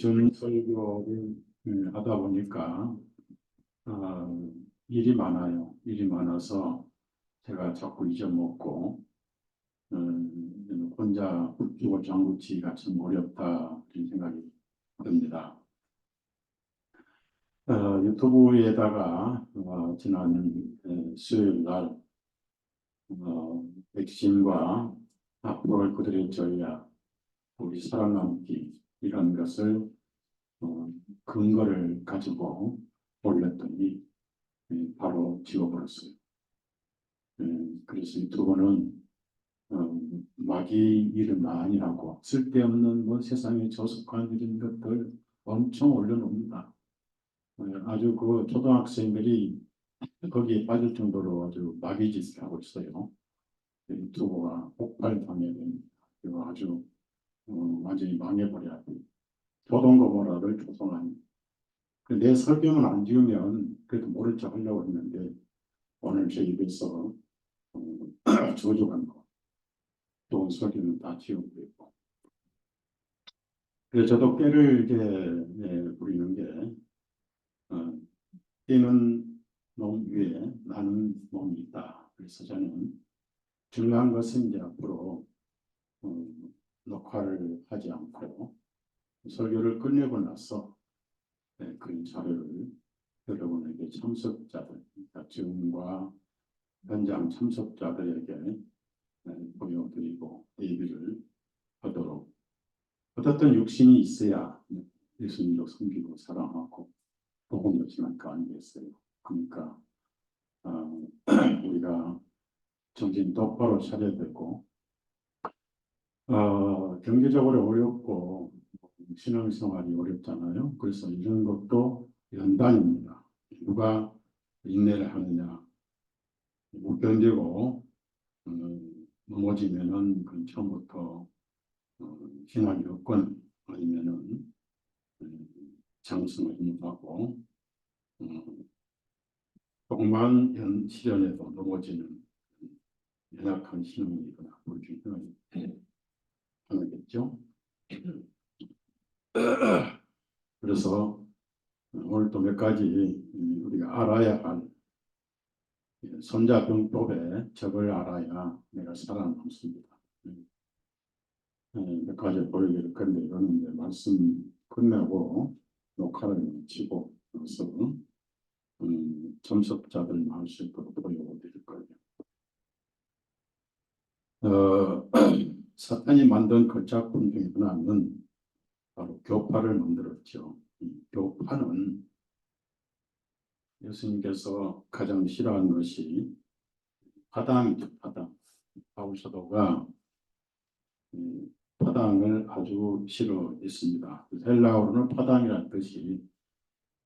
설교를 하다 보니까 일이 많아요. 일이 많아서 제가 자꾸 잊어먹고 혼자 죽을 장구치기가 참 어렵다 이런 생각이 듭니다. 유튜브에다가 지난 수요일 날 백신과 앞으로 그들의 전략, 우리 살아남기 이런 것을 근거를 가지고 올렸더니 바로 지워버렸어요. 그래서 유튜브는 마귀 일을 많이 하고 쓸데없는 세상에 저속한 이런 것들 엄청 올려놓습니다. 아주 그 초등학생들이 거기에 빠질 정도로 아주 마귀 짓을 하고 있어요. 유튜브가 폭발당해야 됩니다. 그리고 아주 완전히 망해버려야 돼요. 소돔고모라를 조성하니 내 설교는 안 지우면 그래도 모른 척 하려고 했는데 오늘 제 입에서 저주간 거 좋은 설교는 다 지우고 있고 그래서 저도 꾀를 이제 부리는 게 뛰는 놈 위에 나는 놈이 있다. 그래서 저는 중요한 것은 이제 앞으로 녹화를 하지 않고 설교를 끝내고 나서 그 자료를 여러분에게 참석자들, 그러니까 지금과 현장 참석자들에게 보여드리고 예비를 하도록 어떻든 육신이 있어야 예수님도 섬기고 사랑하고 복음도 전할 거 아니겠어요. 그러니까 우리가 정신 똑바로 차려야 되고 경제적으로 어렵고 신앙생활이 어렵잖아요. 그래서 이런 것도 연단입니다. 누가 인내를 하느냐 못 견디고 넘어지면은 그 처음부터 신앙이 없건 아니면은 장성을 못하고 조그만 시련에도 넘어지는 연약한 신앙이거나 우리 중에 하나겠죠. 그래서 오늘 또 몇 가지 우리가 알아야 할 손자병법의 적을 알아야 내가 살아남습니다. 몇 가지 보여드릴 건데 이거는 이제 말씀 끝내고 녹화를 마치고 나서 참석자들만 할 수 있도록 보여드릴 거예요. 사탄이 만든 그 작품 중에 하나는 바로 교파를 만들었죠. 교파는 예수님께서 가장 싫어하는 것이 파당이죠. 파당. 바울 사도가 파당을 아주 싫어했습니다. 헬라어로는 파당이라는 뜻이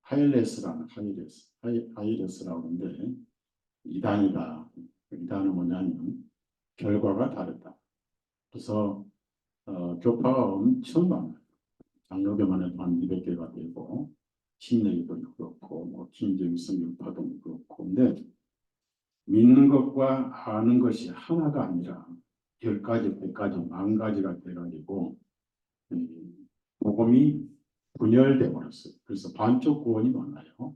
하일레스라는 하일레스라고 하는데 이단이다. 이단은 뭐냐면 결과가 다르다. 그래서 교파가 엄청 많아요. 장로교만 해도 한 200개가 되고 신내기도 그렇고 긴증 성경파도 그렇고 근데 믿는 것과 아는 것이 하나가 아니라 10가지, 100가지, 10,000가지가 돼가지고 복음이 분열돼 버렸어요. 그래서 반쪽 구원이 많아요.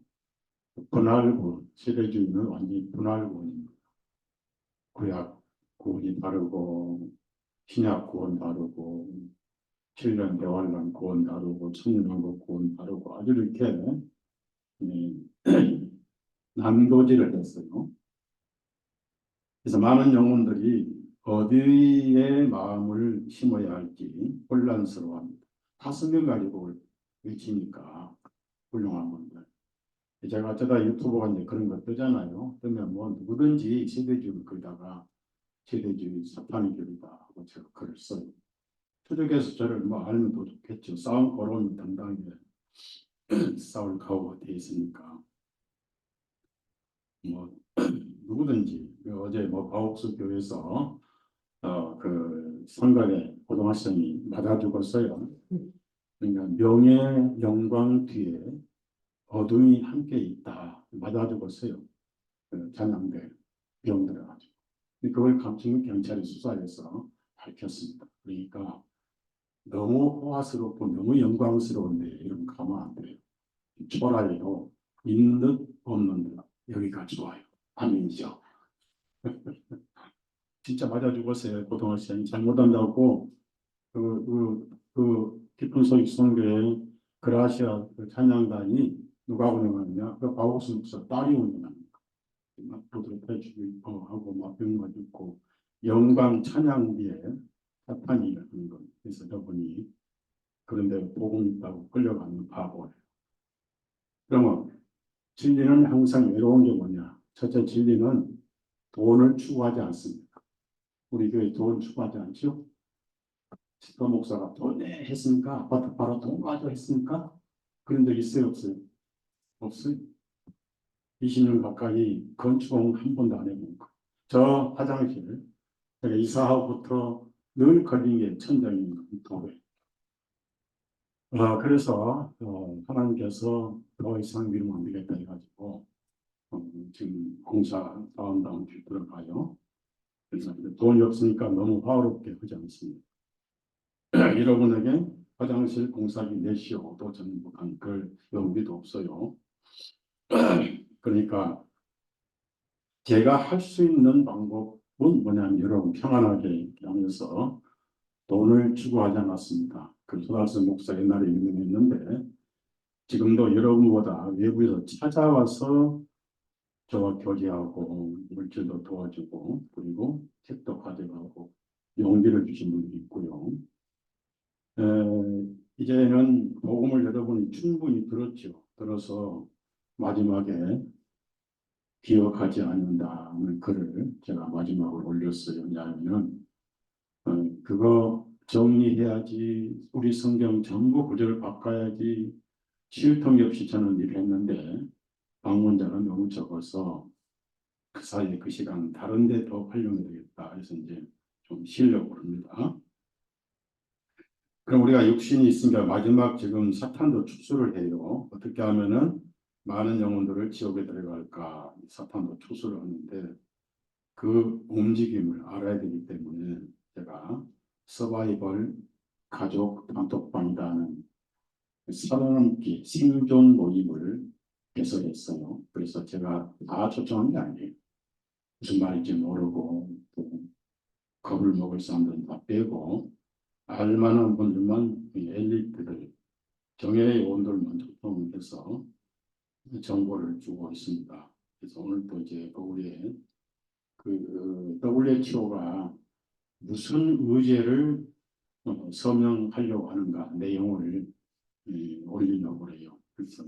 분할구원, 세대주의는 완전히 분할구원입니다. 구약 구원이 다르고 신약 구원 다르고 7년 대환란 구원 다르고 천년왕국 구원 다르고 아주 이렇게 난도질을 했어요. 그래서 많은 영혼들이 어디에 마음을 심어야 할지 혼란스러워합니다. 다 성경 가지고 외치니까 훌륭한 분들. 제가 어쩌다 유튜브가 이제 그런 거 뜨잖아요. 뜨면 뭐 누구든지 세대주의를 거기다가 세대주의 사탄의 교리다 하고 제가 글을 써요. 표적에서 저를 뭐 알면 더 좋겠죠. 싸움 걸어오면 당당하게 싸울 각오가 돼 있으니까 뭐 누구든지 어제 뭐 바옥수 교회에서 그 성곽에 고등학생이 맞아 죽었어요. 그러니까 명예 영광 뒤에 어둠이 함께 있다. 맞아 죽었어요. 그 잔향대 병 들어가지고 그걸 감춘 경찰이 수사해서 밝혔습니다. 그러니까 너무 호화스럽고 너무 영광스러운데 이러면 가면 안 돼요. 초라해요. 있는 듯 없는 듯. 여기가 좋아요. 아멘이죠. 진짜 맞아 죽었어요. 고등학생이 잘못한다고 그 깊은 소익 성교회 그라시아 그 찬양단이 누가 운영하느냐? 그 바오스 목사 딸이 운영합니다. 막 부드럽게 주고 하고 막 병만 있고 영광 찬양비에 사탄이 하는 것. 그래서 저분이 그런데 복음 있다고 끌려가는 바보예요. 그러면 진리는 항상 외로운 게 뭐냐? 첫째, 진리는 돈을 추구하지 않습니다. 우리 교회 돈 추구하지 않죠? 그 목사가 돈에 했습니까? 아파트 팔아 돈 가져 했습니까? 그런 적 있어요, 없어요? 없어요. 20년 가까이 건축은 한 번도 안 해본 거. 저 화장실 제가 이사하고부터 늘 걸린 게 천장입니다. 도배. 그래서 하나님께서 더 이상 미루면 안 되겠다 해가지고 지금 공사 다음 주 들어가요. 그래서 돈이 없으니까 너무 화어롭게 하지 않습니다. 여러분에게 화장실 공사비 내시오도 저는 못한 그럴 용기도 없어요. 그러니까 제가 할 수 있는 방법은 뭐냐면 여러분 평안하게 하면서 돈을 추구하지 않았습니다. 그 소달스 목사 옛날에 유명했는데 지금도 여러분보다 외부에서 찾아와서 저와 교제하고 물질도 도와주고 그리고 책도 가져가고 용기를 주신 분도 있고요. 에, 이제는 복음을 여러분이 충분히 들었죠. 들어서 마지막에 기억하지 않는다는 글을 제가 마지막으로 올렸어요. 왜냐하면 그거 정리해야지 우리 성경 전부 구절을 바꿔야지 쉴 틈이 없이 저는 일을 했는데 방문자가 너무 적어서 그 사이에 그 시간 다른 데 더 활용해야 되겠다 해서 이제 좀 쉬려고 합니다. 그럼 우리가 육신이 있으니까 마지막 지금 사탄도 추수를 해요. 어떻게 하면은 많은 영혼들을 지옥에 데려갈까 사탄도 추수를 하는데 그 움직임을 알아야 되기 때문에 제가 서바이벌 가족 단톡방이라는 살아남기 생존 모임을 개설했어요. 그래서 제가 다 초청한 게 아니에요. 무슨 말인지 모르고 또 겁을 먹을 사람들은 다 빼고 알만한 분들만 엘리트들 정예의 요원들만 초청해서 정보를 주고 있습니다. 그래서 오늘 또 이제 거기에 WHO가 무슨 의제를 서명하려고 하는가 내용을 올리려고 해요. 그래서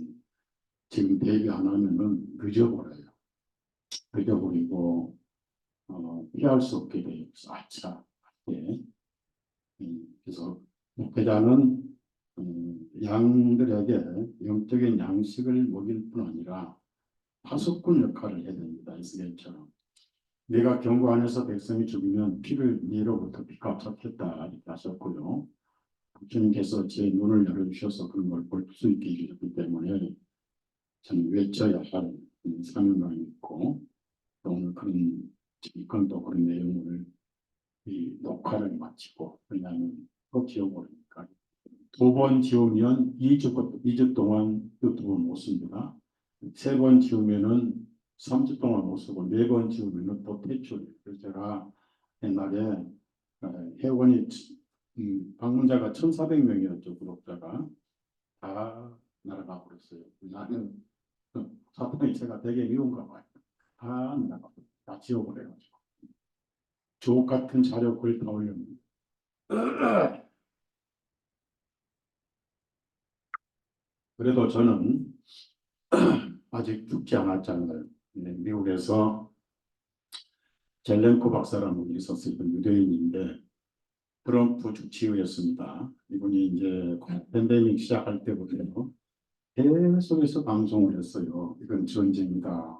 지금 대비 안 하면은 늦어버려요. 늦어버리고 피할 수 없게 돼요. 아차. 예. 그래서 목회자는 양들에게 영적인 양식을 먹일 뿐 아니라 파수꾼 역할을 해야 됩니다. 이스라엘처럼. 내가 경고 안에서 백성이 죽으면 피를 네로부터 피가 잡겠다 이렇게 하셨고요. 주님께서 제 눈을 열어주셔서 그런 걸 볼 수 있게 해주셨기 때문에 저는 외쳐야 할 사명감이 있고 또 오늘 이건 또 그런 내용을 이 녹화를 마치고 왜냐하면 또 지워버리니까 2번 지우면 2주 동안 유튜브 못 씁니다. 3번 지우면은 3주 동안 못 쓰고 4번 지우면은 또 퇴출. 그래서 제가 옛날에 회원이 방문자가 1,400명이었죠. 구독자가 다 날아가 버렸어요. 나는 사탄이 제가 되게 미운가 봐요. 다 날아가 버렸어요. 다 지워버려가지고 주옥 같은 자료 글 다 올렸는데 그래도 저는 아직 죽지 않았잖아요. 미국에서 젤렌코 박사라는 분이 있었어요. 유대인인데 트럼프 주치의였습니다. 이분이 이제 팬데믹 시작할 때부터 계속해서 방송을 했어요. 이건 전쟁이다.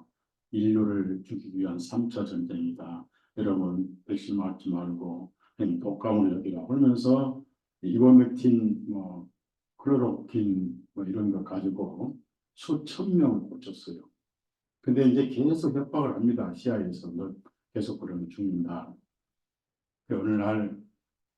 인류를 죽이기 위한 3차 전쟁이다. 여러분 백신 맞지 말고 독감을 여기라 하면서 이버맥틴 클로로킨 이런 거 가지고 수천 명을 고쳤어요. 근데 이제 계속 협박을 합니다. 시야에서 너 계속 그러면 죽는다. 어느 날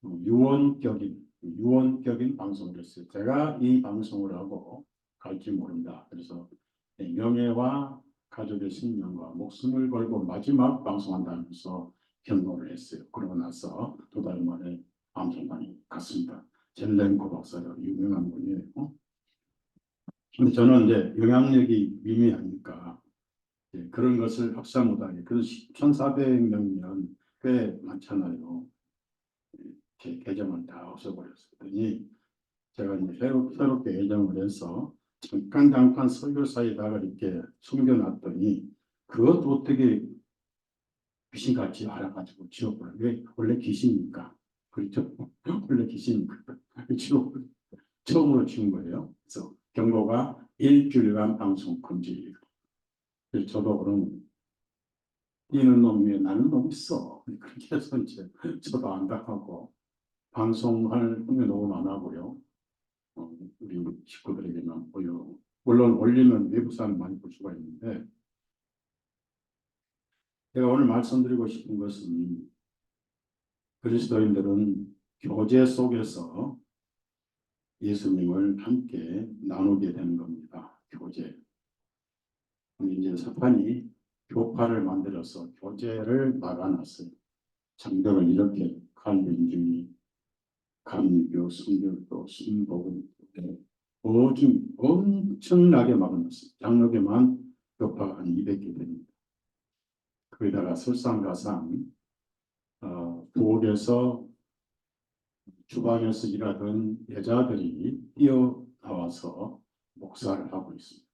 유언격인 유언격인 방송을 했어요. 제가 이 방송을 하고 갈지 모른다. 그래서 명예와 가족의 생명과 목숨을 걸고 마지막 방송한다면서 경고를 했어요. 그러고 나서 두 달 만에 암송관에 갔습니다. 젤렌코 박사로 유명한 분이에요. 근데 저는 이제 영향력이 미미하니까 그런 것을 확산 못하게. 그래서 1400명이면 꽤 많잖아요. 계정을 다 없애버렸더니 제가 이제 새롭게 예정을 해서 잠깐 설교사에다가 이렇게 숨겨놨더니 그것도 어떻게 귀신같이 알아가지고 지워버려요. 왜? 원래 귀신이니까. 그렇죠? 원래 귀신이니까. 지워 처음으로 지운 거예요. 그래서 경고가 일주일간 방송 금지. 그래서 저도 그럼 뛰는 놈 위에 나는 놈 있어. 그렇게 해서 이제 저도 안다하고 방송할 놈이 너무 많아고요. 우리 식구들에게만 보여. 물론 올리면 외부 사람 많이 볼 수가 있는데 제가 오늘 말씀드리고 싶은 것은 그리스도인들은 교제 속에서 예수님을 함께 나누게 되는 겁니다. 교제. 이제 사탄이 교파를 만들어서 교제를 막아놨어요. 장벽을 이렇게 칼빈주의, 감리교, 순교도, 순복음 엄청나게 막아놨어요. 장로교만 교파가 한 200개 됩니다. 거기다가 설상가상 부엌에서 주방에서 일하던 여자들이 뛰어나와서 목사를 하고 있습니다.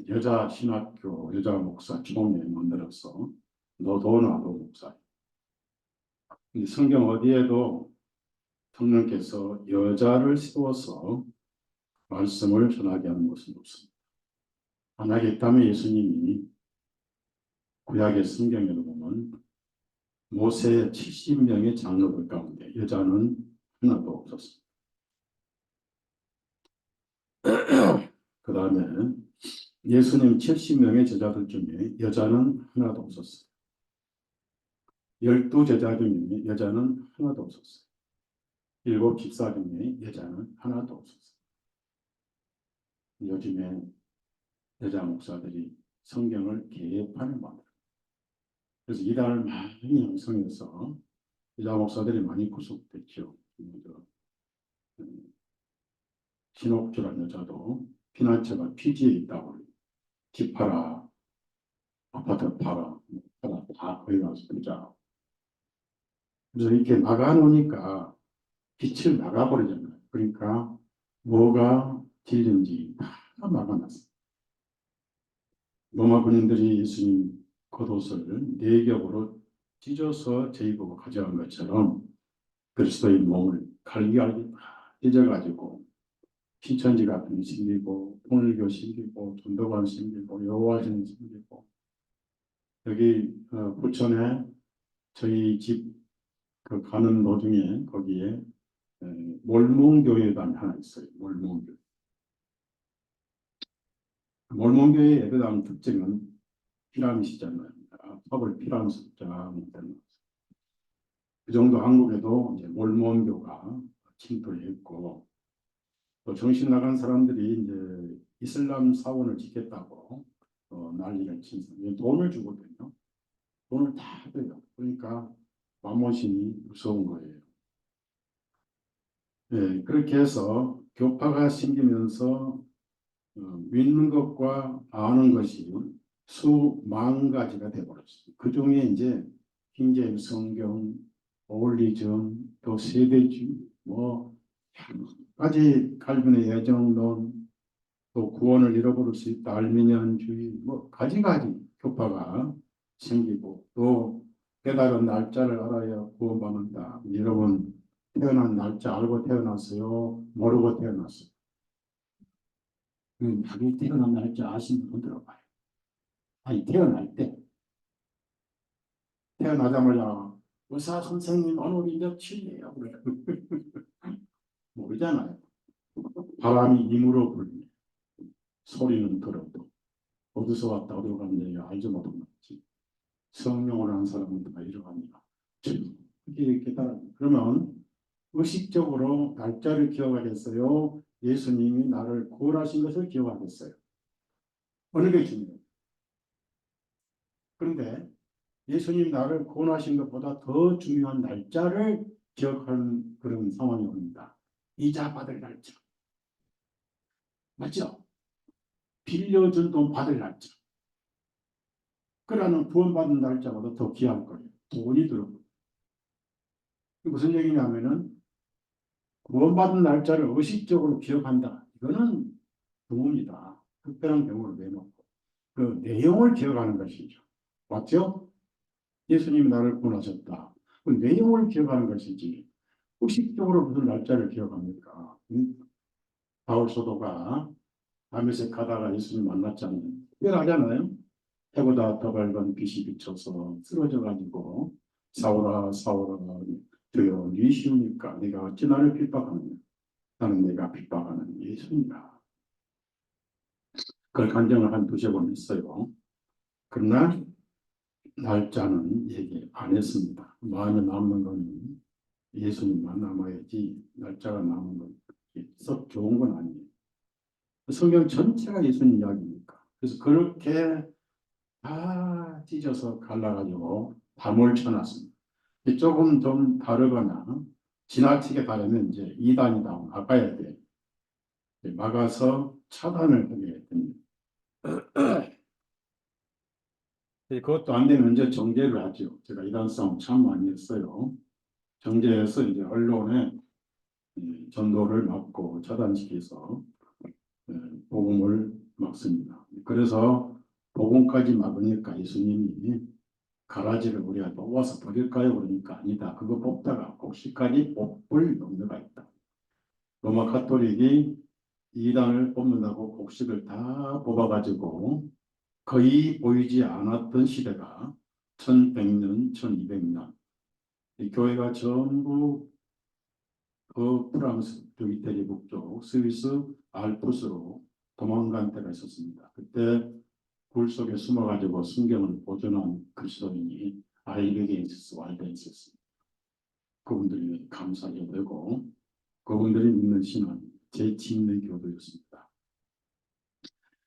여자 신학교, 여자 목사 총회 만들어서 너도 나도 목사. 성경 어디에도 성령께서 여자를 세워서 말씀을 전하게 하는 것은 없습니다. 만약에 있다면 예수님이 구약의 성경에도 보면 모세의 70명의 장로들 가운데 여자는 하나도 없었습니다. 그 다음에 예수님 70명의 제자들 중에 여자는 하나도 없었어요. 12제자 중에 여자는 하나도 없었어요. 7 집사 중에 여자는 하나도 없었어요. 요즘에 여자 목사들이 성경을 개판을 만들어요. 그래서 이단을 많이 형성해서 여자 목사들이 많이 구속됐죠. 신옥주라는 여자도 피난처가 피지에 있다고 집 팔아, 아파트 팔아, 다 거기 가서 부자. 그래서 이렇게 막아놓으니까 빛을 막아버리잖아요. 그러니까 뭐가 진리인지 다 막아놨어요. 로마 군인들이 예수님 겉옷을 4겹으로 찢어서 제입으로 가져간 것처럼 그리스도의 몸을 갈기갈기 다 찢어가지고 신천지 같은 게 생기고 통일교 생기고 전도관 생기고 여호와전 생기고 여기 부천에 저희 집 그 가는 도중에 거기에 몰몬교회가 하나 있어요. 몰몬교회. 몰몬교회의 예배당 특징은 피라미드잖아요. 탑을 피라미드 쫙 그 정도 한국에도 이제 몰몬교가 침투를 했고 또 정신 나간 사람들이 이제 이슬람 사원을 짓겠다고 난리를 친 돈을 주거든요. 돈을 다 줘요. 그러니까 마모신이 무서운 거예요. 네, 그렇게 해서 교파가 생기면서 믿는 것과 아는 것이 수만 가지가 되어버렸어요. 그 중에 이제 킹제임 성경, 오울리즘, 또 세대주의, 뭐 여러 가지 칼빈의 예정론, 또 구원을 잃어버릴 수 있다 알미니안주의, 뭐 가지가지 교파가 생기고 또 깨달은 날짜를 알아야 구원받는다. 여러분 태어난 날짜 알고 태어났어요? 모르고 태어났어요? 자기 태어난 날짜 아시는 분 들어봐요. 아니 태어날 때 태어나자마자 의사 선생님 오늘이 며칠이에요? 그래. 모르잖아요. 바람이 임으로 불네. 소리는 들어도 어디서 왔다 어디로 갔는지 알지 못하지. 성령을 한 사람은 다 이러합니다. 이렇게 깨달아. 그러면 의식적으로 날짜를 기억하겠어요? 예수님이 나를 구원하신 것을 기억하겠어요? 어느 게 중요해요? 그런데 예수님이 나를 구원하신 것보다 더 중요한 날짜를 기억하는 그런 상황이 옵니다. 이자 받을 날짜. 맞죠? 빌려준 돈 받을 날짜. 그러는 구원받은 날짜보다 더 귀한 거예요. 돈이 들어요. 무슨 얘기냐면은 구원받은 날짜를 의식적으로 기억한다. 이거는 드뭅니다. 특별한 경우로 내놓고 그 내용을 기억하는 것이죠. 맞죠? 예수님이 나를 구원하셨다. 그 내용을 기억하는 것이지 의식적으로 무슨 날짜를 기억합니까? 바울 사도가 다메섹 가다가 예수님 만났잖아요. 특별하잖아요. 해보다 더 밝은 빛이 비쳐서 쓰러져가지고 사오라 사오라 주여 네 시우니까 네가 어찌 나를 핍박하느냐. 나는 내가 핍박하는 예수니라. 그걸 간증을 한 두세 번 했어요. 그러나 날짜는 얘기 안 했습니다. 마음에 남는 건 예수님만 남아야지 날짜가 남은 건 썩 좋은 건 아니에요. 성경 전체가 예수님 이야기니까. 그래서 그렇게 다 찢어서 갈라가지고 담을 쳐놨습니다. 조금 좀 다르거나 지나치게 다르면 이제 이단이다 막아야 돼. 막아서 차단을 하게 됩니다. 그것도 안 되면 이제 정죄를 하죠. 제가 이단 싸움 참 많이 했어요. 정죄해서 이제 언론에 전도를 막고 차단시켜서 복음을 막습니다. 그래서 복음까지 막으니까 예수님이 가라지를 우리가 뽑아서 버릴까요? 그러니까 아니다. 그거 뽑다가 곡식까지 뽑을 염려가 있다. 로마 카톨릭이 이단을 뽑는다고 곡식을 다 뽑아가지고 거의 보이지 않았던 시대가 1100년, 1200년 이 교회가 전부 그 프랑스, 이태리 북쪽, 스위스, 알프스로 도망간 때가 있었습니다. 그때 굴 속에 숨어가지고 성경을 보존한 그리스도인이 아이베겐시스 왈덴시스 그분들이 감사해야 되고 그분들이 믿는 신은 재치 있는 교도였습니다.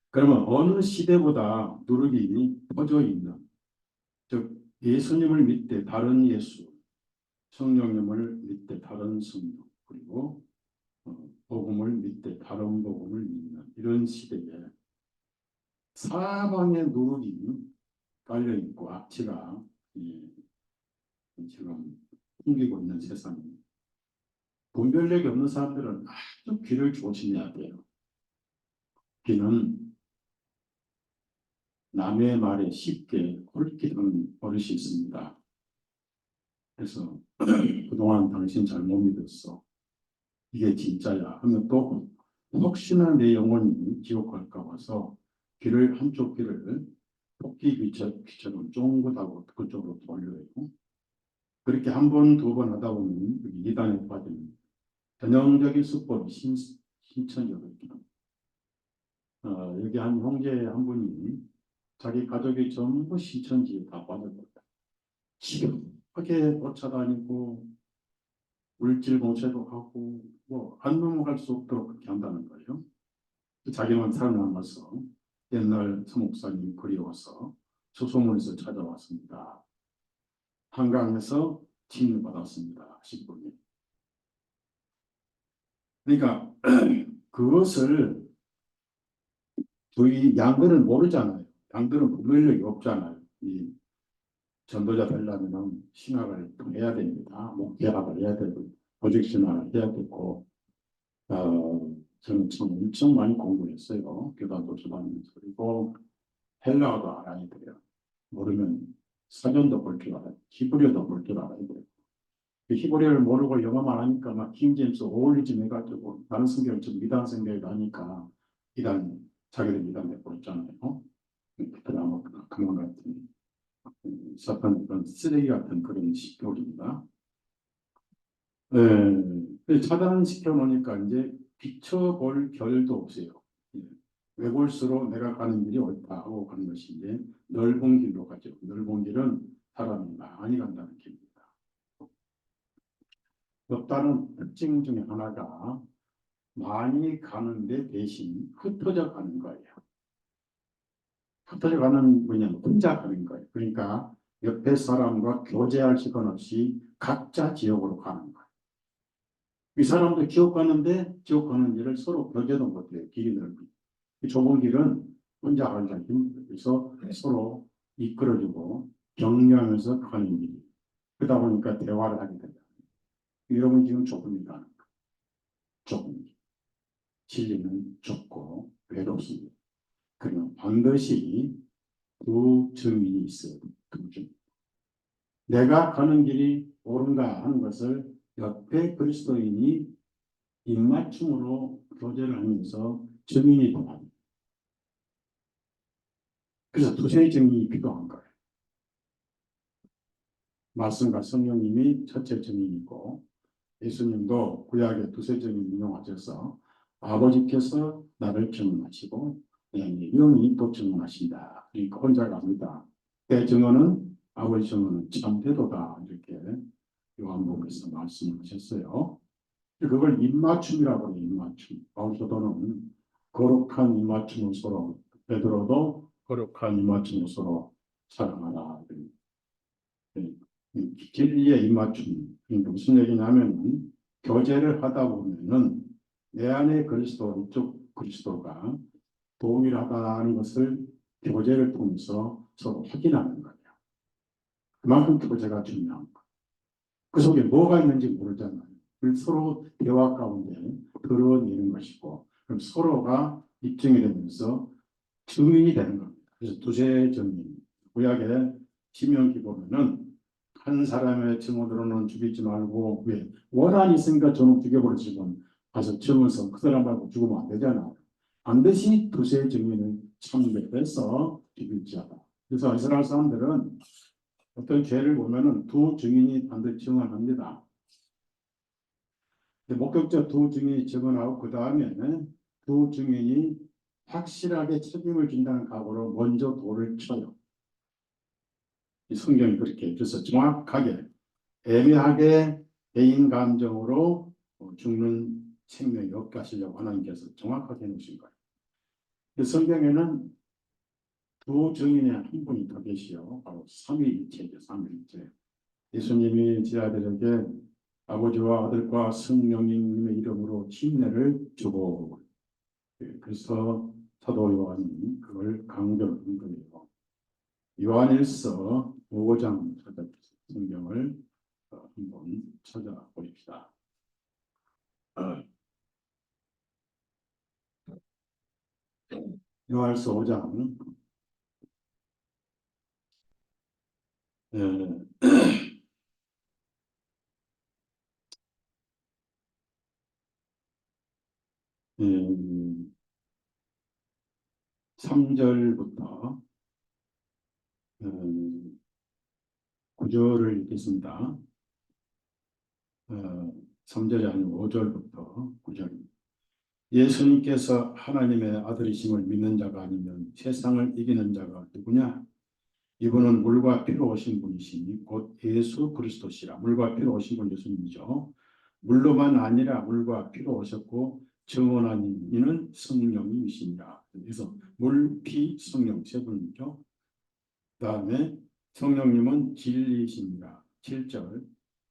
그러면 어느 시대보다 누룩이 퍼져 있는 즉 예수님을 믿되 다른 예수, 성령님을 믿되 다른 성령 그리고 복음을 믿되 다른 복음을 믿는 이런 시대에 사방에 누룩이 깔려있고 악취가 지금 풍기고 있는 세상입니다. 분별력이 없는 사람들은 아주 귀를 조심해야 돼요. 귀는 남의 말에 쉽게 홀깃하는 버릇이 있습니다. 그래서 그동안 당신 잘못 믿었어. 이게 진짜야 하면 또 혹시나 내 영혼이 지옥 갈까 봐서 귀를 한쪽 귀를 토끼 귀처럼 쫑긋하고 그쪽으로 돌려요. 그렇게 한 번, 두 번 하다 보면 이단에 빠지는 전형적인 수법이 신천지거든요. 여기 한 형제 한 분이 자기 가족이 전부 신천지에 다 빠졌다. 시급하게 쫓아다니고 물질 봉쇄도 하고 뭐 안 넘어갈 수 없도록 그렇게 한다는 거예요. 자기만 살아남아서 옛날 서목사님이 그리워서 소송원에서 찾아왔습니다. 한강에서 징을 받았습니다. 10분이. 그러니까 그것을 저희 양들은 모르잖아요. 양들은 분별력이 없잖아요. 이 전도자 되려면 신학을 해야 됩니다. 목회학을 해야 되고 조직신학을 해야 되고 저는 참 엄청 많이 공부했어요. 교단도 다니면서 그리고 헬라어도 알아야 돼요. 모르면 사전도 볼 줄 알아요. 히브리어도 볼 줄 알아야 돼요. 그 히브리어를 모르고 영어만 하니까 막 킹제임스 오리진 해가지고 다른 성경을 좀 미단 성경을 하니까 이단 자기들 이단에 버렸잖아요. 그다음 그만 같은 사탄 그런 쓰레기 같은 그런 식교입니다. 차단시켜 놓으니까 이제 비춰볼 결도 없어요. 외골수로 내가 가는 길이 옳다 하고 가는 것이 이제 넓은 길로 가죠. 넓은 길은 사람이 많이 간다는 길입니다. 없다는 특징 중에 하나가 많이 가는데 대신 흩어져 가는 거예요. 흩어져 가는 뭐냐면 혼자 가는 거예요. 그러니까 옆에 사람과 교제할 시간 없이 각자 지옥으로 가는 거예요. 이 사람도 지옥 가는데 지옥 가는 길을 서로 교제도 못해요. 길이 넓이. 이 좁은 길은 혼자 가기가 힘들어서 서로 이끌어주고 격려하면서 가는 길이. 그러다 보니까 대화를 하게 된다. 여러분 지금 좁은 길 가는 거예요. 좁은 길. 진리는 좁고 외롭습니다. 그러면 반드시 두 증인이 있어요. 두 증인. 내가 가는 길이 옳은가 하는 것을 옆에 그리스도인이 입맞춤으로 교제를 하면서 증인이 됩니다. 그래서 두세 증인이 필요한 거예요. 말씀과 성령님이 첫째 증인이고 예수님도 구약의 두세 증인 인용하셔서 아버지께서 나를 증언하시고 영이 또 증언하신다. 그러니까 혼자가 아니다. 내 증언은 아버지 증언은 참되도다. 이렇게 요한복음에서 말씀하셨어요. 그걸 입맞춤이라고 해요. 입맞춤. 바울 사도는 거룩한 입맞춤을 서로 베드로도 거룩한 입맞춤을 서로 사랑하라. 진리의 입맞춤. 그러니까 무슨 얘기냐면 교제를 하다 보면은 내 안에 그리스도 이쪽 그리스도가 동일하다는 것을 교제를 통해서 서로 확인하는 거예요. 그만큼 교제가 중요한 거예요. 그 속에 뭐가 있는지 모르잖아요. 서로 대화 가운데 드러내는 것이고 그럼 서로가 입증이 되면서 증인이 되는 겁니다. 그래서 두세 증인. 구약의 신명기 보면은 한 사람의 증언으로는 죽이지 말고 왜 원한이 있으니까 저는 죽여버리지만 가서 증언서 그 사람 말고 죽으면 안 되잖아요. 반드시 두세 증인을 참배해서 죽일지어다. 그래서 이스라엘 사람들은 어떤 죄를 보면은 두 증인이 반드시 증언합니다. 목격자 두 증인이 증언하고 그 다음에 두 증인이 확실하게 책임을 진다는 각오로 먼저 돌을 쳐요. 이 성경이 그렇게 그래서 정확하게 애매하게 개인 감정으로 죽는 생명이 없게 하시려고 하나님께서 정확하게 해놓으신 거예요. 성경에는 두 증인의 한 분이 더 계시요. 바로 삼위일체죠. 삼위일체. 예수님이 제 아들에게 아버지와 아들과 성령님의 이름으로 침례를 주고 그래서 사도 요한이 그걸 강조한 거예요. 요한일서 5장 찾아보세요. 성경을 한번 찾아보십시다. 요한일서 5장 3절부터 9절을 읽겠습니다. 3절이 아니고 5절부터 9절. 예수님께서 하나님의 아들이심을 믿는 자가 아니면 세상을 이기는 자가 누구냐? 이분은 물과 피로 오신 분이시니 곧 예수 그리스도시라. 물과 피로 오신 분 예수님이죠. 물로만 아니라 물과 피로 오셨고 증언하는 이는 성령이시니라. 그래서 물, 피, 성령 세 분이죠. 그 다음에 성령님은 진리이십니다. 7절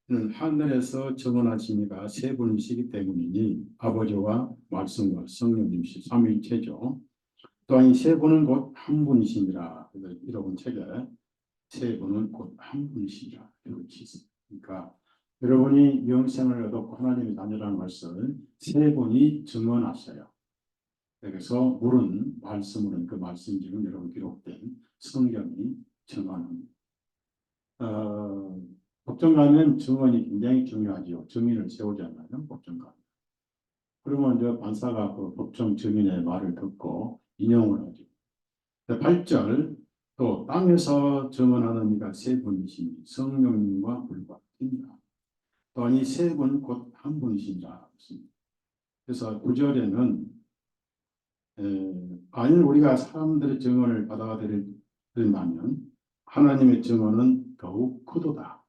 는 하늘에서 증언하시니가 세 분이시기 때문이니 아버지와 말씀과 성령님이시 삼위일체죠. 또한 이 세 분은 곧 한 분이시니라. 여러분 책에 세 분은 곧 한 분이시니라. 그러니까 여러분이 영생을 얻었고 하나님의 자녀라는 것을 세 분이 증언하셔요. 그래서 물은 말씀으로 그 말씀 지금 여러분 기록된 성경이 증언합니다. 법정가는 증언이 굉장히 중요하죠. 증인을 세우잖아요. 법정가. 그러면 이제 판사가 그 법정 증인의 말을 듣고 인용을 하죠. 8절 또 땅에서 증언하는 이가 세 분이시니 성령님과 물과 피니라. 또한 이 세 분 곧 한 분이시니라. 그래서 9절에는 만일 우리가 사람들의 증언을 받아들인다면 하나님의 증언은 더욱 크도다.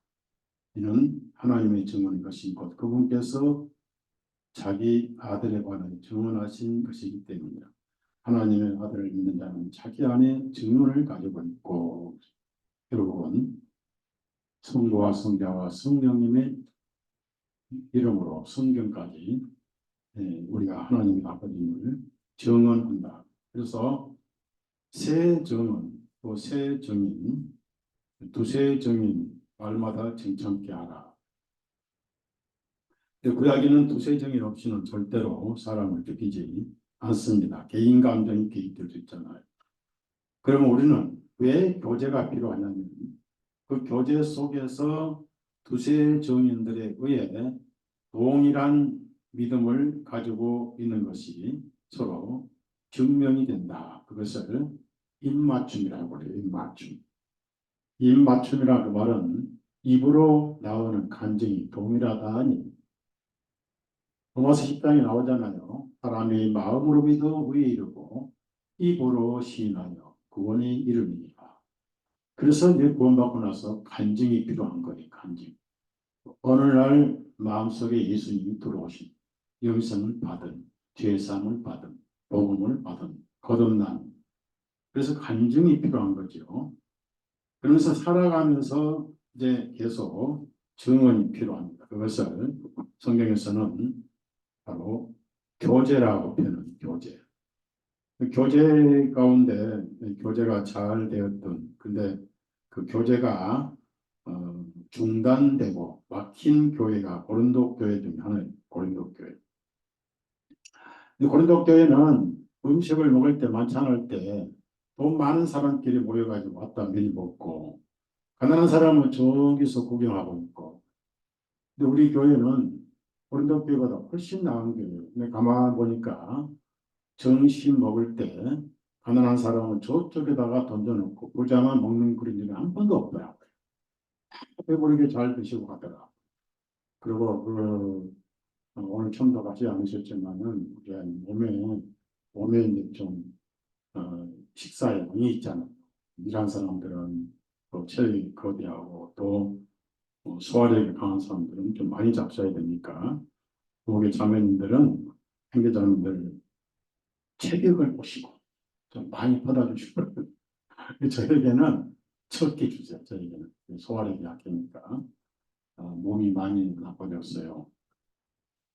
이는 하나님의 증언인 것이 곧 그분께서 자기 아들에 관하여 증언하신 것이기 때문이다. 하나님의 아들을 믿는 자는 자기 안에 증언을 가지고 있고 결국은 성부와 성자와 성령님의 이름으로 성경까지 우리가 하나님의 아버님을 증언한다. 그래서 새 증언 또 새 증인 두세 증인 말마다 정청케 하라. 구약에는 두세 증인 없이는 절대로 사람을 죽이지 않습니다. 개인 감정이 개입될 수 있잖아요. 그러면 우리는 왜 교제가 필요하냐면 그 교제 속에서 두세 증인들에 의해 동일한 믿음을 가지고 있는 것이 서로 증명이 된다. 그것을 입맞춤이라고 해요. 입맞춤. 입맞춤이라는 말은 입으로 나오는 간증이 동일하다니. 로마서 10장에 나오잖아요. 사람이 마음으로 믿어 의에 이르고 입으로 시인하여 구원에 이르니라. 그래서 이제 구원받고 나서 간증이 필요한 거예요. 간증. 어느 날 마음속에 예수님이 들어오신 영생을 받은 죄사함을 받은 복음을 받은 거듭난 그래서 간증이 필요한 거죠. 그러면서 살아가면서 이제 계속 증언이 필요합니다. 그것을 성경에서는 바로 교제라고 표현합니다. 교제. 교제 가운데 교제가 잘 되었던 근데 그 교제가 중단되고 막힌 교회가 고린도 교회 중 하나예요. 고린도 교회. 고린도 교회는 음식을 먹을 때 만찬할 때 돈 많은 사람끼리 모여가지고 왔다 미리 먹고 가난한 사람은 저기서 구경하고 있고 근데 우리 교회는 고린도 교회보다 훨씬 나은 교회예요. 근데 가만 보니까 점심 먹을 때 가난한 사람은 저쪽에다가 던져놓고 부자만 먹는 그런 일이 한 번도 없더라고요. 배부르게 잘 드시고 가더라. 그리고 오늘 처음 더 가지 않으셨지만은 몸에 이제 좀 식사에 양이 있잖아요. 일한 사람들은 또 체력이 거대하고 또 소화력이 강한 사람들은 좀 많이 잡숴야 되니까 목의 자매님들은 행계자님들 체격을 보시고 좀 많이 퍼다 주시고 저에게는 적게 주세요. 저에게는 소화력이 약하니까 몸이 많이 나빠졌어요.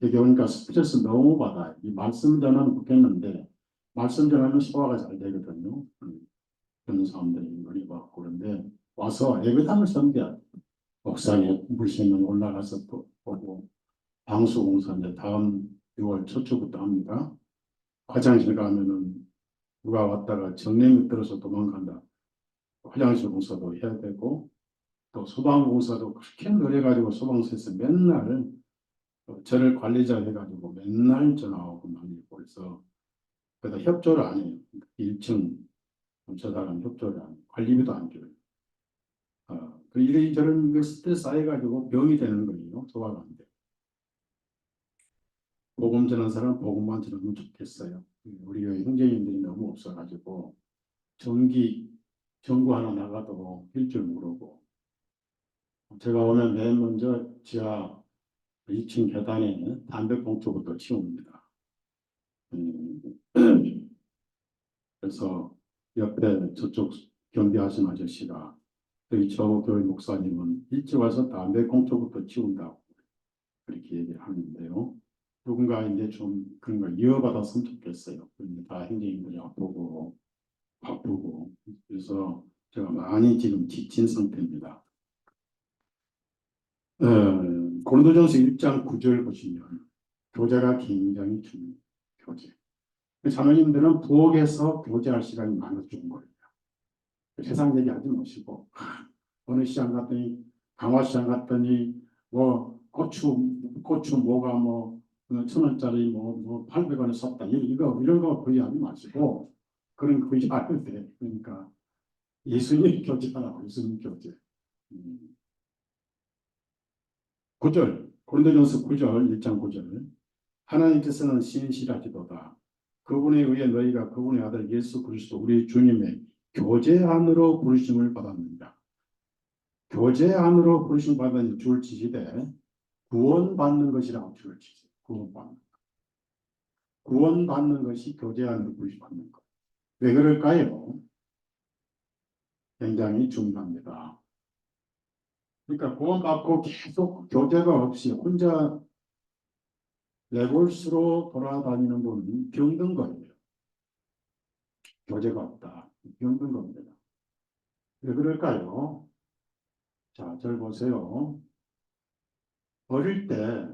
여기 오니까 스트레스 너무 받아요. 이 말씀 전하는 좋겠는데 말씀 전하면 소화가 잘 되거든요. 그런 사람들이 많이 받고 그런데 와서 예배당을 섬겨야 옥상에 물세면 올라가서 또 보고 방수공사 이제 다음 6월 첫 주부터 합니다. 화장실 가면은 누가 왔다가 정령이 들어서 도망간다. 화장실 공사도 해야 되고 또 소방공사도 그렇게 노래가지고 소방서에서 맨날 저를 관리자 해가지고 맨날 전화하고 많이 그래서 그래서 협조를 안 해요. 1층 저 사람 협조를 안 해요. 관리비도 안 줘요. 그 이런저런 것들 쌓여가지고 병이 되는 거예요. 소화가 안 돼. 복음 전한 사람 복음만 전하면 좋겠어요. 우리 형제님들이 너무 없어가지고 전구 하나 나가도 낄 줄 모르고 제가 오면 맨 먼저 지하 2층 계단에 담배꽁초부터 치웁니다. 그래서 옆에 저쪽 경비하신 아저씨가 저 교회 목사님은 일찍 와서 담배꽁초부터 치운다고 그렇게 얘기를 하는데요. 누군가 이제 좀 그런 걸 이어받았으면 좋겠어요. 다 형제님들이 바쁘고 그래서 제가 많이 지금 지친 상태입니다. 고린도전서 1장 9절 보시면 교제가 굉장히 중요해요. 교제. 자매님들은 부엌에서 교제할 시간이 많아진 거예요. 세상 얘기하지 마시고 어느 시장 갔더니 강화시장 갔더니 뭐 고추 뭐가 뭐 1,000원짜리 뭐 800원에 샀다 이런 거 거의 하지 마시고 그런 거의 안 돼. 그러니까 예수님 교제하라고 예수님 교제. 9절 고린도전서 9절 1장 9절 하나님께서는 신실하시도다. 그분에 의해 너희가 그분의 아들 예수 그리스도 우리 주님의 교제 안으로 부르심을 받았느니라. 교제 안으로 부르심 받은 줄지시되 구원받는 것이라고 줄지시. 구원받는 것이 교제 안으로 부르심 받는 것. 왜 그럴까요? 굉장히 중요합니다. 그러니까 구원받고 계속 교제가 없이 혼자 레골수로 돌아다니는 분은 병든 거예요. 교제가 없다. 병든 겁니다. 왜 그럴까요? 자, 절 보세요. 어릴 때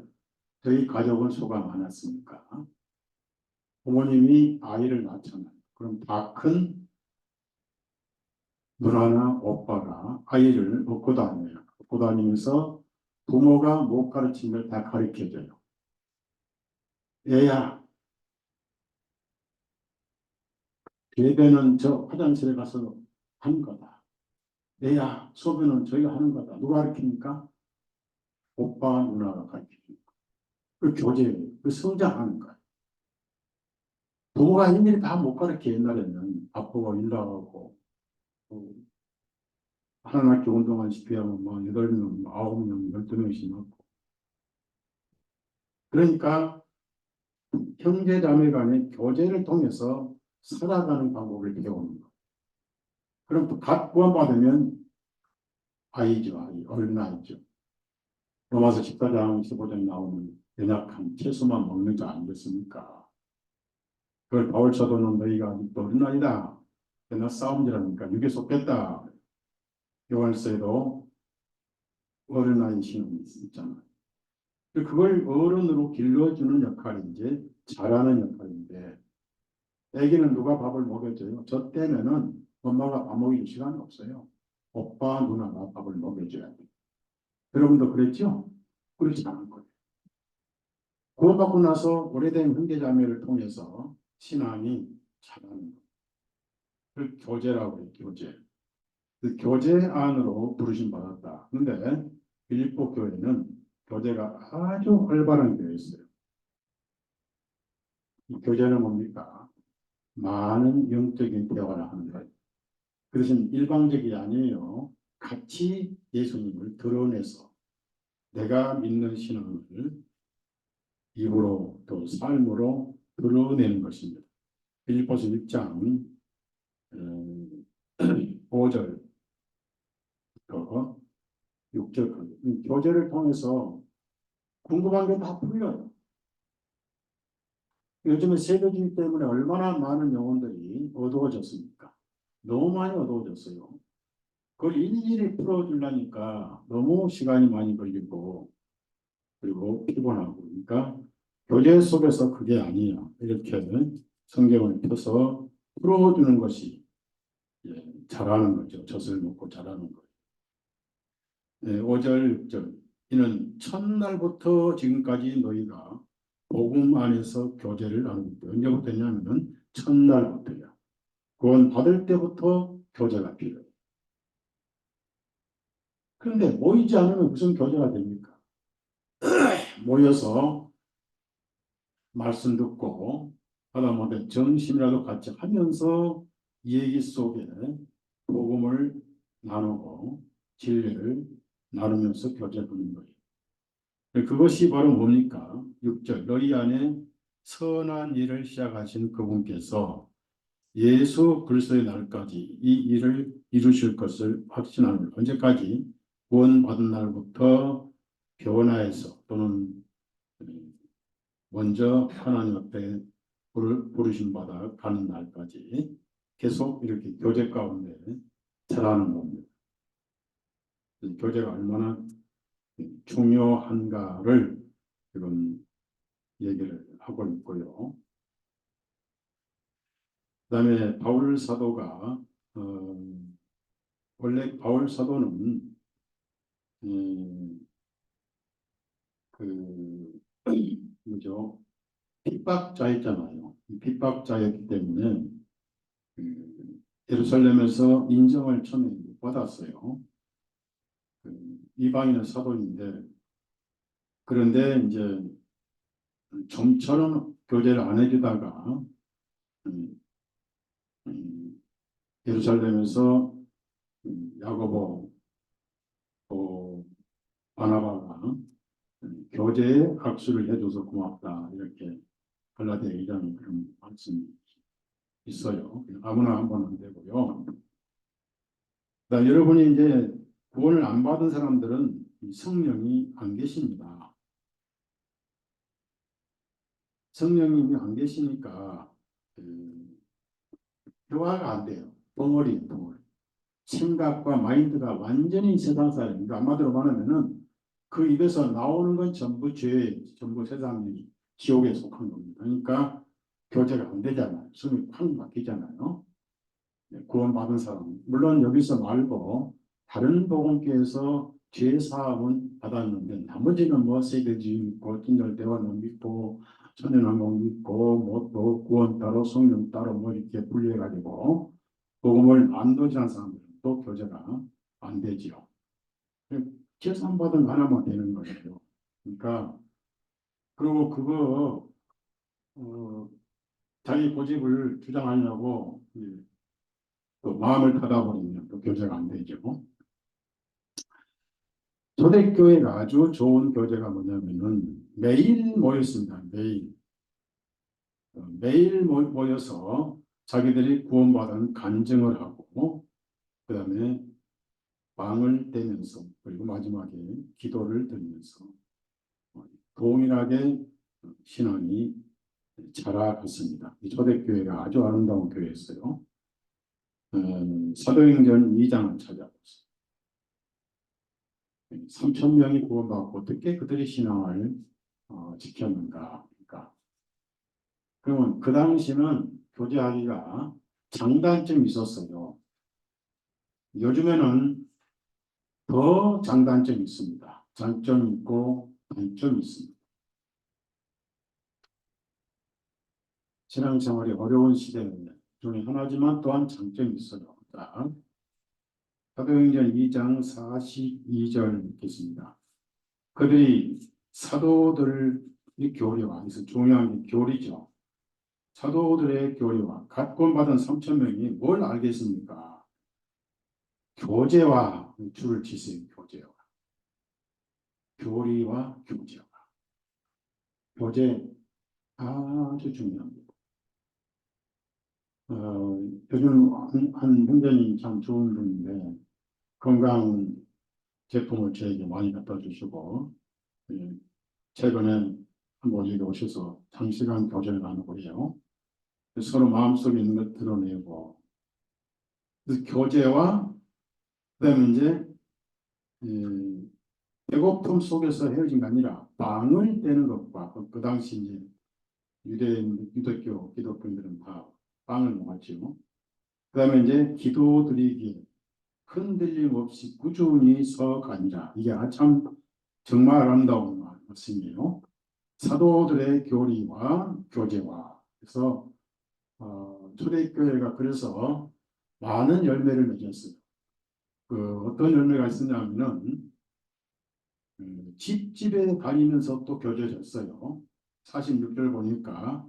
저희 가족은 수가 많았습니까? 부모님이 아이를 낳잖아요. 그럼 다 큰 누나나 오빠가 아이를 업고 다녀요. 업고 다니면서 부모가 못 가르친 걸 다 가르쳐줘요. 얘야, 배변은 저 화장실에 가서 하는 거다. 얘야, 소변은 저희가 하는 거다. 누가 가르칩니까? 오빠, 누나가 가르칩니다. 그 교제, 그 성장하는 거예요. 부모가 일일이 다 못 가르쳐. 옛날에는 바쁘고 일 나가고 한 학기 운동한 시키면 뭐 8명, 9명, 12명씩 넣고. 그러니까 형제 자매 간의 교제를 통해서 살아가는 방법을 배우는 거. 그럼 또 갓 구원받으면 아이죠, 아이, 어린 아이죠. 로마서 14장 15장에 나오는 연약한 채소만 먹는 자 아니겠습니까? 그걸 바울 사도는 너희가 아직도 어린 아이다. 그러나 싸움질하니까 육에 속겠다. 요한서에도 어린아이 신앙이 있잖아요. 그걸 어른으로 길러주는 역할이 이제 잘하는 역할인데, 애기는 누가 밥을 먹여줘요? 저 때면은 엄마가 밥 먹일 시간이 없어요. 오빠, 누나가 밥을 먹여줘야 돼요. 여러분도 그랬죠? 그렇지 않은 거예요. 구원받고 나서 오래된 형제자매를 통해서 신앙이 자라는 거예요. 그 교제라고 해요, 교제. 그 교제 안으로 부르심 받았다. 근데 빌립보 교회는 교제가 아주 활발한 교회였어요. 이 교제는 뭡니까? 많은 영적인 대화를 하는 거예요. 그 대신 일방적이 아니에요. 같이 예수님을 드러내서 내가 믿는 신앙을 입으로 또 삶으로 드러내는 것입니다. 빌립보서 6장 5절부터 6절까지 교제를 통해서 궁금한 게 다 풀려요. 요즘에 세계주의 때문에 얼마나 많은 영혼들이 어두워졌습니까? 너무 많이 어두워졌어요. 그걸 일일이 풀어주려니까 너무 시간이 많이 걸리고 그리고 피곤하고 그러니까 교제 속에서 그게 아니야. 이렇게 성경을 펴서 풀어주는 것이 잘하는 거죠. 젖을 먹고 잘하는 거예요. 5절, 6절 이는 첫날부터 지금까지 너희가 복음 안에서 교제를 나누고 있다. 언제부터 했냐면 첫날부터야. 구원 받을 때부터 교제가 필요해요. 그런데 모이지 않으면 무슨 교제가 됩니까? 모여서 말씀 듣고 하다못해 점심이라도 같이 하면서 얘기 속에 복음을 나누고 진리를 나누면서 교제하는 거예요. 그것이 바로 뭡니까? 6절 너희 안에 선한 일을 시작하신 그분께서 예수 그리스도의 날까지 이 일을 이루실 것을 확신하는 언제까지? 구원받은 날부터 변화해서 또는 먼저 하나님 앞에 부르심 받아 가는 날까지 계속 이렇게 교제 가운데 자라는 겁니다. 교제가 얼마나 중요한가를 지금 얘기를 하고 있고요. 그다음에 바울 사도가 원래 바울 사도는 그 뭐죠? 핍박자였잖아요. 핍박자였기 때문에 예루살렘에서 인정을 처음에 못 받았어요. 이방인은 사도인데 그런데 이제 좀처럼 교제를 안 해주다가 음, 음, 예루살렘에서 야고보 또 바나바가 교제에 악수를 해줘서 고맙다 이렇게 갈라디아 2장에 그런 말씀이 있어요. 아무나 한 번 안 되고요. 여러분이 이제 구원을 안 받은 사람들은 성령이 안 계십니다. 성령님이 안 계시니까 교화가 안 돼요. 덩어리. 생각과 마인드가 완전히 세상 사람입니다. 한마디로 말하면은 그 입에서 나오는 건 전부 죄, 전부 세상이 지옥에 속한 겁니다. 그러니까 교제가 안 되잖아요. 숨이 확 막히잖아요. 구원받은 사람. 물론 여기서 말고 다른 복음교에서 죄 사함은 받았는데 나머지는 뭐 세대주의 믿고 진열대화는 믿고 천연왕국 믿고 뭐 또 구원 따로 성령 따로 뭐 이렇게 분리해가지고 복음을 안 도전한 사람들은 또 교제가 안 되지요. 제삼받은 하나만 되는 거예요. 그러니까 그리고 그거 자기 고집을 주장하려고 또 마음을 닫아버리면 또 교제가 안 되죠. 초대교회가 아주 좋은 교제가 뭐냐면은 매일 모였습니다. 매일 모여서 자기들이 구원받은 간증을 하고 그 다음에 빵을 떼면서 그리고 마지막에 기도를 드리면서 동일하게 신앙이 자라갔습니다. 이 초대교회가 아주 아름다운 교회였어요. 사도행전 2장을 찾아보세요. 3천 명이 구원받고 어떻게 그들의 신앙을 지켰는가. 그러니까 그러면 그 당시는 교제하기가 장단점이 있었어요. 요즘에는 더 장단점이 있습니다. 장점이 있고 단점이 있습니다. 신앙생활이 어려운 시대 중에 하나지만 또한 장점이 있어요. 자, 사도행전 2장 42절 읽겠습니다. 그들이 사도들의 교리와, 그래서 중요한 게 교리죠. 사도들의 교리와 각권받은 3천 명이 뭘 알겠습니까? 교제와 줄을 치세요. 교제와. 교리와 교제와. 교제 아주 중요합니다. 요즘 한 형제님 참 좋은 분인데 건강 제품을 저에게 많이 갖다 주시고 최근에 한번 여기 오셔서 장시간 교제를 나누고 해요. 서로 마음속에 있는 것 드러내고 교제와 그다음에 이제 배고픔 속에서 헤어진 게 아니라 빵을 떼는 것과 그 당시 이제 유대인 유대교 기독교인들은 다 빵을 먹었죠. 그다음에 이제 기도드리기 흔들림 없이 꾸준히 서가니라. 이게 참 정말 아름다운 말씀이에요. 사도들의 교리와 교제와 그래서 초대교회가 그래서 많은 열매를 맺었어요. 어떤 열매가 있었냐면은 집집에 다니면서 또 교제졌어요. 46절 보니까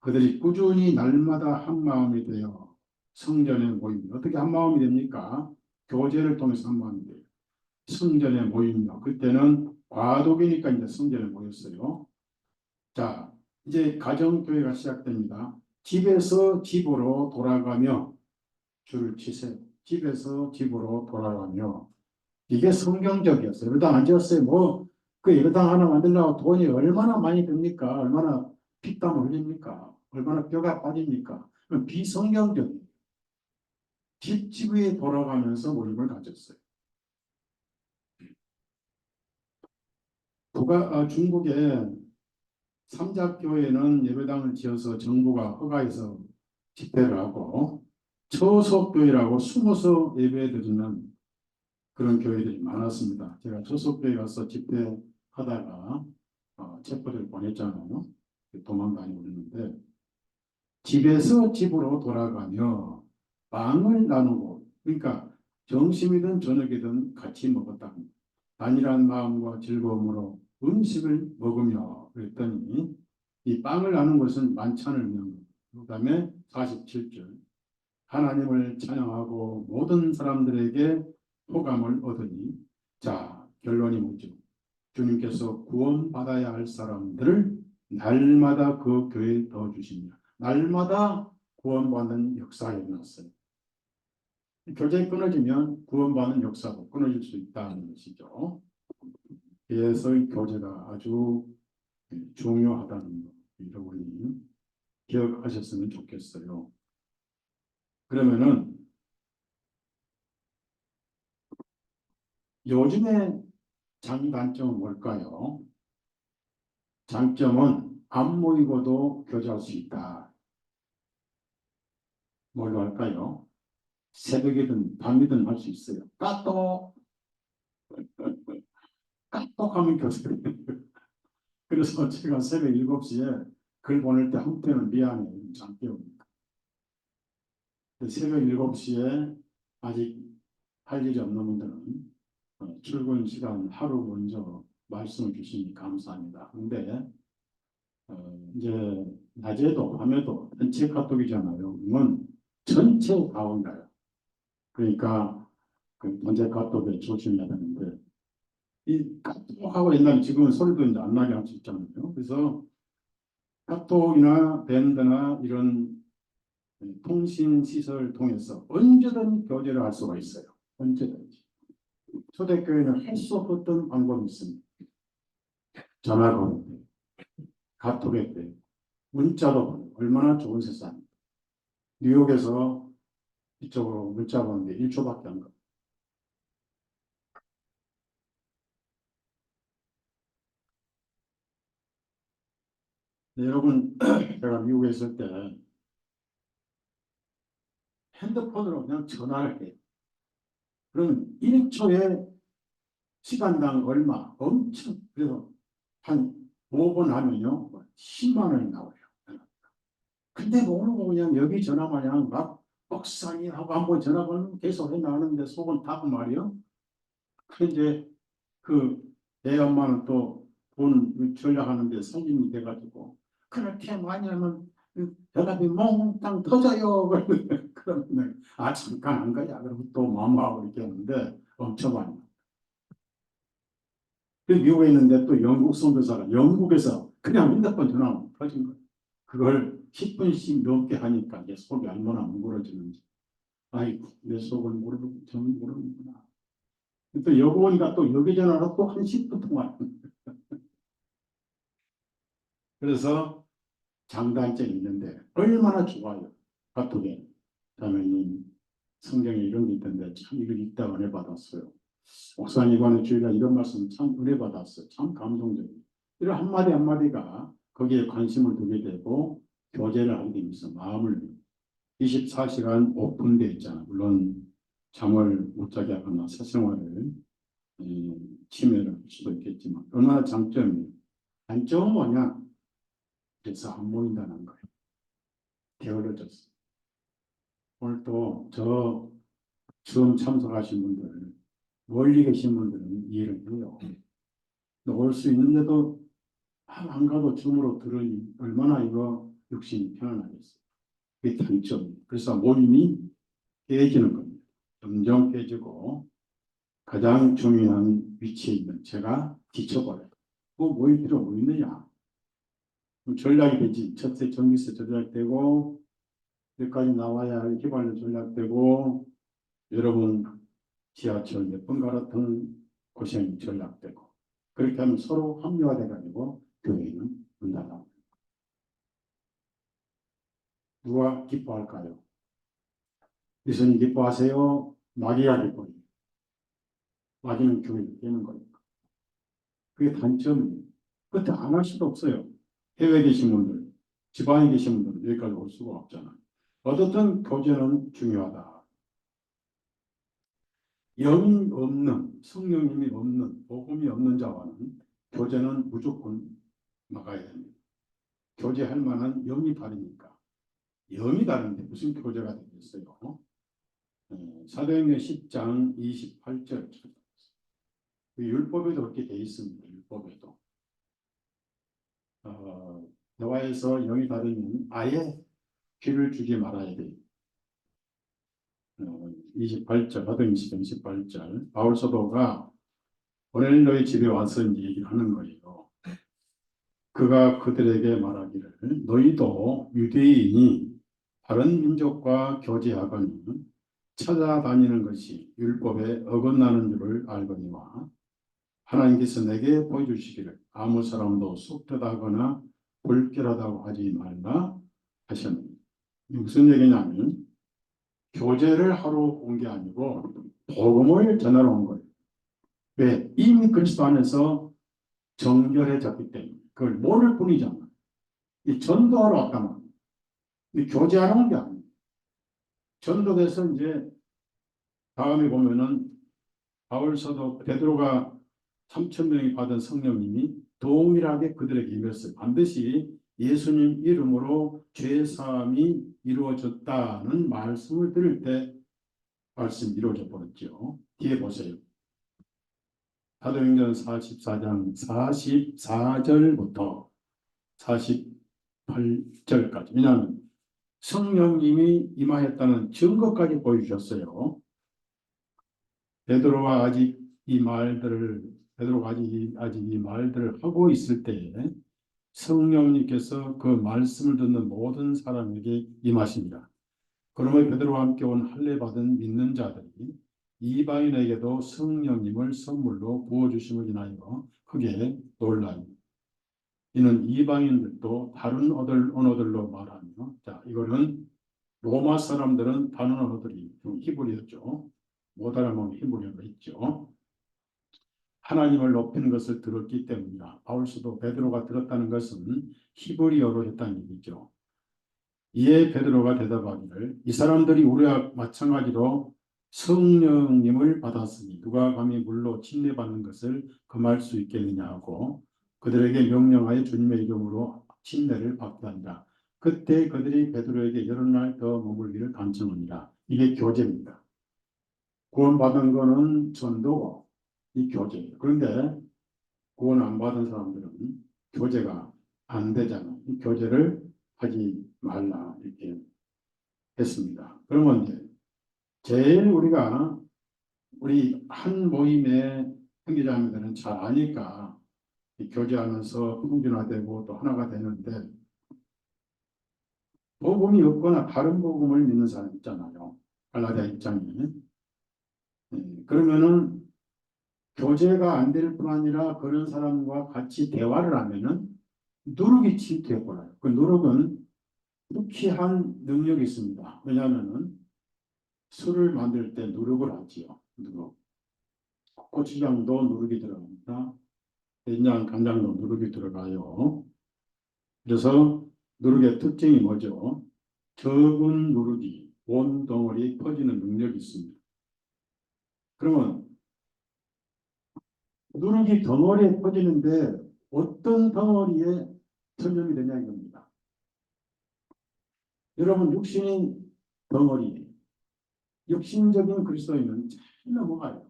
그들이 꾸준히 날마다 한 마음이 되어 성전에 모입니다. 어떻게 한 마음이 됩니까? 교제를 통해서 한 마음이 돼요. 성전에 모입니다. 그때는 과도기니까 이제 성전에 모였어요. 자, 이제 가정교회가 시작됩니다. 집에서 집으로 돌아가며 줄을 치세요. 집에서 집으로 돌아가며 이게 성경적이었어요. 예배당 안 지었어요. 그 예배당 하나 만들려고 돈이 얼마나 많이 듭니까? 얼마나 피땀 흘립니까? 얼마나 뼈가 빠집니까? 비성경적이에요. 집집에 돌아가면서 모임을 가졌어요. 중국의 삼작교회는 예배당을 지어서 정부가 허가해서 집회를 하고 처속교회라고 숨어서 예배드리는 그런 교회들이 많았습니다. 제가 처속교회 가서 집회하다가 체포될 뻔했잖아요. 도망다니고 있는데 집에서 집으로 돌아가며 빵을 나누고 그러니까 점심이든 저녁이든 같이 먹었다. 단일한 마음과 즐거움으로 음식을 먹으며 그랬더니 이 빵을 나눈 것은 만찬을 명. 그 다음에 47절 하나님을 찬양하고 모든 사람들에게 호감을 얻으니 자 결론이 뭐죠? 주님께서 구원받아야 할 사람들을 날마다 그 교회에 넣어주십니다. 날마다 구원받는 역사가 일어났어요. 교제가 끊어지면 구원받는 역사도 끊어질 수 있다는 것이죠. 그래서 이 교제가 아주 중요하다는 거 여러분이 기억하셨으면 좋겠어요. 그러면은 요즘의 장단점은 뭘까요? 장점은 안 모이고도 교제할 수 있다. 뭘로 할까요? 새벽이든 밤이든 할 수 있어요. 까똑하면 교제를 해요. 그래서 제가 새벽 7시에 글 보낼 때 한편은 미안해요. 잠 깨우니까. 새벽 7시에 아직 할 일이 없는 분들은 출근 시간 하루 먼저 말씀을 주시니 감사합니다. 근데 이제 낮에도 밤에도 전체 카톡이잖아요. 이건 전체 다 온다요. 그러니까 그 전체 카톡에 조심해야 되는데 이 카톡하고 옛날에 지금은 소리도 이제 안 나게 할 수 있잖아요. 그래서 카톡이나 밴드나 이런 통신 시설을 통해서 언제든 교제를 할 수가 있어요. 언제든지. 초대교회는 할 수 없었던 방법이 있습니다. 전화 걸을 때, 카톡할 때, 문자도 보내고 얼마나 좋은 세상. 뉴욕에서 이쪽으로 문자 보는데 1초밖에 안 가요. 네, 여러분, 제가 미국에 있을 때 핸드폰으로 그냥 전화를 해요. 그러면 1초에 시간당 얼마, 엄청, 그래서 한 5분 하면요, 10만 원이 나와요. 근데 모르고 그냥 여기 전화 마냥 막 뻑상이 하고 한번 전화 걸면 계속 해 나가는데 속은 타고 말이요. 그 이제 그 내 엄마는 또 돈 전략하는데 선임이 돼가지고 그렇게 많이 하면 전화비 몽땅 터져요. 그러면 아 잠깐 한 거야. 그러면 또 마음하고 이렇게 하는데 엄청 많이. 그 미국에 있는데 또 영국 선교사가 영국에서 그냥 핸드폰 전화하면 터진 거예요. 그걸 10분씩 넘게 하니까 이제 속이 얼마나 뭉그러지는지. 아이고 내 속을 모르는 저는 모르는구나. 또 여기 오니까 또 여기 전화로 또 한 10분 통화. 그래서 장단점이 있는데 얼마나 좋아요. 카톡에. 다음에 성경에 이런 게 있던데 참 이걸 읽다가 은혜 받았어요. 목사님 이번에 주일날 이런 말씀 참 은혜 받았어요. 참 감동적이에요. 이런 한마디 한마디가 거기에 관심을 두게 되고 교제를 하게 되면서 마음을 24시간 오픈되어 있잖아. 물론 잠을 못 자게 하거나 사생활을 침해를 할 수도 있겠지만 얼마나 장점이 단점은 뭐냐? 그래서 안 보인다는 거예요. 게을러졌어. 오늘 또 저 처음 참석하신 분들 멀리 계신 분들은 이해를 해요. 올 수 있는데도 안 가도 줌으로 들으니 얼마나 이거 육신이 편안하겠어요. 그게 단점. 그래서 모임이 깨지는 겁니다. 점점 깨지고 가장 중요한 위치에 있는 제가 지쳐버려요. 뭐 모일 필요 뭐 있느냐. 전략이 되지. 첫째 전기세 전략되고 여기까지 나와야 할 휘발유 전략되고 여러분 지하철 몇 번 갈아탄 고생 전략되고 그렇게 하면 서로 합리화돼 가지고 교회는 문닫아. 누가 기뻐할까요? 예수님 기뻐하세요? 마귀가 기뻐해요. 마귀는 교회를 깨는 거니까. 그게 단점이에요. 그때 안 할 수도 없어요. 해외에 계신 분들, 지방에 계신 분들 여기까지 올 수가 없잖아요. 어쨌든 교제는 중요하다. 영이 없는, 성령님이 없는, 복음이 없는 자와는 교제는 무조건 막아야 됩니다. 교제할 만한 영이 다르니까. 영이 다른데 무슨 교제가 되겠어요? 사도행전 10장 28절. 율법에도 그렇게 돼 있습니다. 율법에도. 대화에서 영이 다르면 아예 귀를 주지 말아야 돼요. 28절, 사도행전 28절, 바울 사도가 고넬료의 집에 와서 이제 얘기를 하는 거예요. 그가 그들에게 말하기를 너희도 유대인이 다른 민족과 교제하거니 찾아다니는 것이 율법에 어긋나는 줄을 알거니와 하나님께서 내게 보여주시기를 아무 사람도 쑥되다거나 불결하다고 하지 말라 하셨느니 무슨 얘기냐면 교제를 하러 온 게 아니고 복음을 전하러 온 거예요. 왜? 이미 그리스도 안에서 정결해졌기 때문에 그걸 모를 뿐이잖아. 이 전도하러 왔단 말이야. 이 교제하러 온 게 아니에요. 전도돼서 이제 다음에 보면은 바울 사도 베드로가 3천 명이 받은 성령님이 동일하게 그들에게 임했어요. 반드시 예수님 이름으로 죄 사함이 이루어졌다는 말씀을 들을 때 말씀이 이루어져 버렸죠. 뒤에 보세요. 사도행전 44장 44절부터 48절까지. 왜냐하면 성령님이 임하였다는 증거까지 보여주셨어요. 베드로가 아직 이 말들을 하고 있을 때에 성령님께서 그 말씀을 듣는 모든 사람에게 임하십니다. 그러므로 베드로와 함께 온 할례 받은 믿는 자들이 이방인에게도 성령님을 선물로 부어주심을 인하여 크게 놀라니 이는 이방인들도 다른 언어들로 말하며 자 이거는 로마 사람들은 다른 언어들이 좀 히브리였죠. 못 알아보면 히브리어가 있죠. 하나님을 높이는 것을 들었기 때문이다. 바울서도 베드로가 들었다는 것은 히브리어로 했다는 얘기죠. 이에 베드로가 대답하기를 이 사람들이 우리와 마찬가지로 성령님을 받았으니 누가 감히 물로 침례받는 것을 금할 수 있겠느냐 하고 그들에게 명령하여 주님의 이름으로 침례를 받게 한다. 그때 그들이 베드로에게 여러 날 더 머물기를 간청합니다. 이게 교제입니다. 구원받은 거는 전도고 이 교제예요. 그런데 구원 안 받은 사람들은 교제가 안 되잖아요. 이 교제를 하지 말라 이렇게 했습니다. 그러면 이제 제일 우리 한 모임의 형제자매들은 잘 아니까 교제하면서 흥분화되고 또 하나가 되는데 복음이 없거나 다른 복음을 믿는 사람 있잖아요. 갈라디아 입장에. 그러면은 교제가 안 될 뿐 아니라 그런 사람과 같이 대화를 하면은 누룩이 침투해버려요. 그 누룩은 유쾌한 능력이 있습니다. 왜냐하면은 술을 만들 때 누룩을 하지요. 누룩. 고추장도 누룩이 들어갑니다. 된장, 간장도 누룩이 들어가요. 그래서 누룩의 특징이 뭐죠? 적은 누룩이 온 덩어리에 퍼지는 능력이 있습니다. 그러면 누룩이 덩어리에 퍼지는데 어떤 덩어리에 전염이 되냐 이겁니다. 여러분 육신이 덩어리, 육신적인 그리스도인은 잘 넘어가요.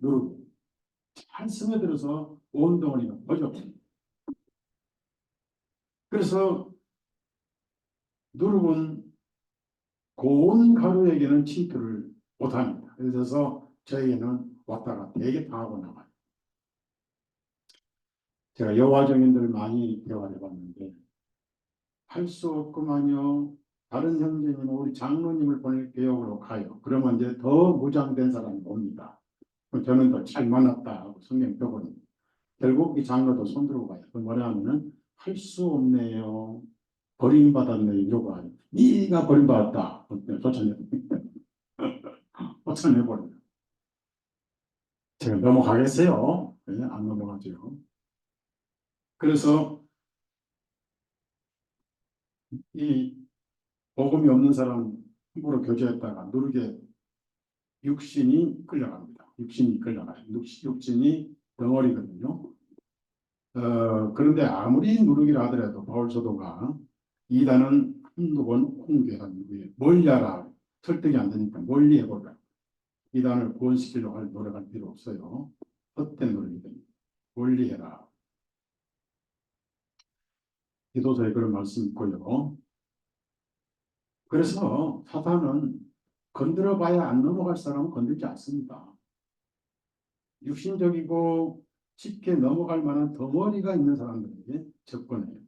누룩 잘 스며들어서 온 덩어리가 퍼져. 그래서 누룩은 고운 가루에게는 침투를 못합니다. 그래서 저에게는 왔다가 되게 당하고 나가요. 제가 여화정인들 많이 대화를 해봤는데 할 수 없구만요. 다른 형제님 우리 장로님을 보낼게요. 그러고 가요. 그러면 이제 더 무장된 사람이 옵니다. 저는 더 잘 만났다 하고 성경 펴고는 결국 이 장로도 손들고 가요. 그 뭐냐면은 할 수 없네요. 버림받았네 이러고 가요. 네가 버림받았다. 쫓아내버려요. 제가 넘어가겠어요? 네, 안 넘어가죠. 그래서 이 복음이 없는 사람 함부로 교제했다가 누르게 육신이 끌려갑니다. 육신이 끌려가요. 육신이 덩어리거든요. 그런데 아무리 누르기라 하더라도 바울 사도가 이단은 한두 번 홍보한 후에 멀리하라. 설득이 안 되니까 멀리 해보라. 이단을 구원시키려고 노력할 필요 없어요. 헛된 노력이거든요. 멀리 해라. 기도서에 그런 말씀이 있고요. 그래서 사단은 건드려 봐야 안 넘어갈 사람은 건들지 않습니다. 육신적이고 쉽게 넘어갈 만한 덩어리가 있는 사람들에게 접근해요.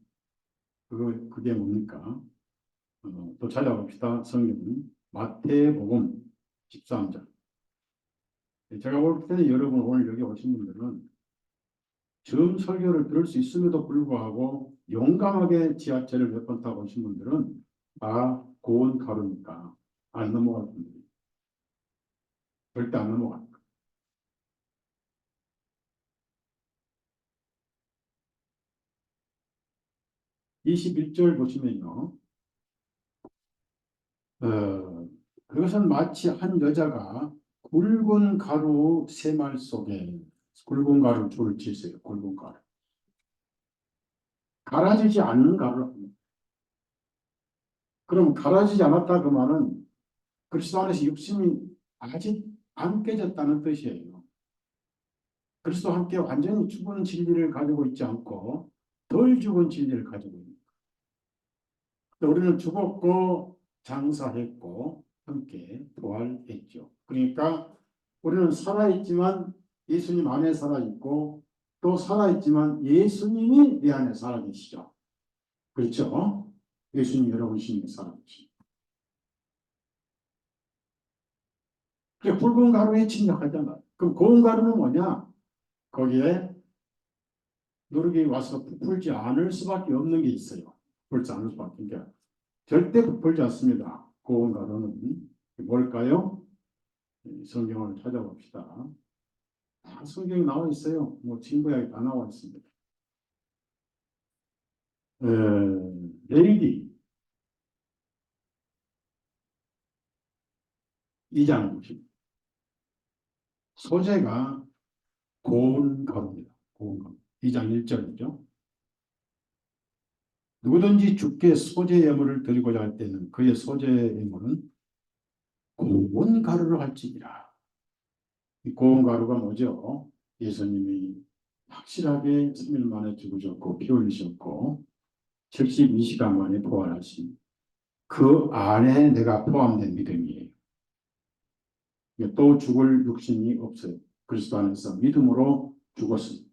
그게 뭡니까? 또 찾아봅시다. 성경은 마태복음 13장. 제가 볼 때는 여러분 오늘 여기 오신 분들은 처음 설교를 들을 수 있음에도 불구하고 용감하게 지하철을 몇 번 타고 오신 분들은 다 고운 가루니까 안 넘어갈 분들이 절대 안 넘어갑니다. 21절 보시면요. 그것은 마치 한 여자가 굵은 가루 세말 속에 굵은 가루 줄을 치세요. 굵은 가루. 갈아지지 않는 가루를 합니다. 그럼 갈아지지 않았다 그 말은 그리스도 안에서 육신이 아직 안 깨졌다는 뜻이에요. 그리스도 함께 완전히 죽은 진리를 가지고 있지 않고 덜 죽은 진리를 가지고 있는 거예요. 우리는 죽었고 장사했고 함께 부활했죠. 그러니까 우리는 살아있지만 예수님 안에 살아있고 또 살아있지만 예수님이 내 안에 살아계시죠. 그렇죠? 예수님 여러분 심에 살아계시죠. 그래, 붉은 가루에 침략하잖아. 그럼 고운 가루는 뭐냐? 거기에 누룩이 와서 부풀지 않을 수밖에 없는 게 있어요. 부풀지 않을 수밖에 없는 게 절대 부풀지 않습니다. 고운 가루는 뭘까요? 성경을 찾아봅시다. 다 성경이 나와 있어요. 뭐 친구야기 다 나와 있습니다. 레위기 2장 보십니다. 소재가 고운 가루입니다. 고운 가루. 2장 1절이죠. 누구든지 주께 소재 예물을 드리고자 할 때는 그의 소재 예물은 고운 가루를 할지니라. 이 고운 가루가 뭐죠? 예수님이 확실하게 3일 만에 죽으셨고 피 흘리셨고 72시간 만에 부활하신 그 안에 내가 포함된 믿음이에요. 또 죽을 육신이 없어요. 그리스도 안에서 믿음으로 죽었습니다.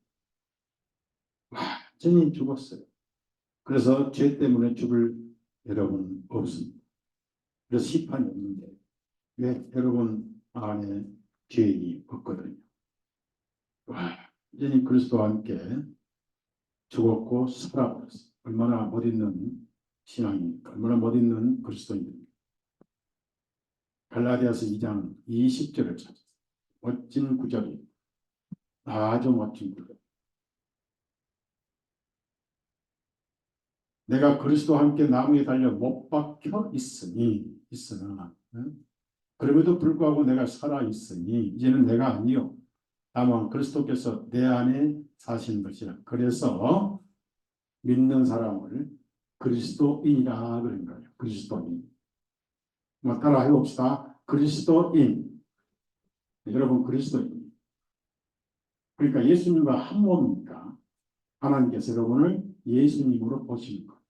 완전히 죽었어요. 그래서 죄 때문에 죽을 여러분 없습니다. 그래서 시판이 없는데 왜 여러분 안에 죄인이 없거든요. 완전히 그리스도와 함께 죽었고 살아버렸어요. 얼마나 멋있는 신앙입니까? 얼마나 멋있는 그리스도인입니까? 갈라디아서 2장 20절을 찾았어요. 멋진 구절이 아주 멋진 구절. 내가 그리스도와 함께 나무에 달려 못 박혀 있으나 그럼에도 불구하고 내가 살아 있으니 이제는 내가 아니요 다만 그리스도께서 내 안에 사시는 것이라. 그래서 믿는 사람을 그리스도인이라 그런 거예요. 그리스도인. 뭐 따라 해봅시다. 그리스도인. 여러분 그리스도인. 그러니까 예수님과 한 몸이니까 하나님께서 여러분을 예수님으로 보시는 거예요.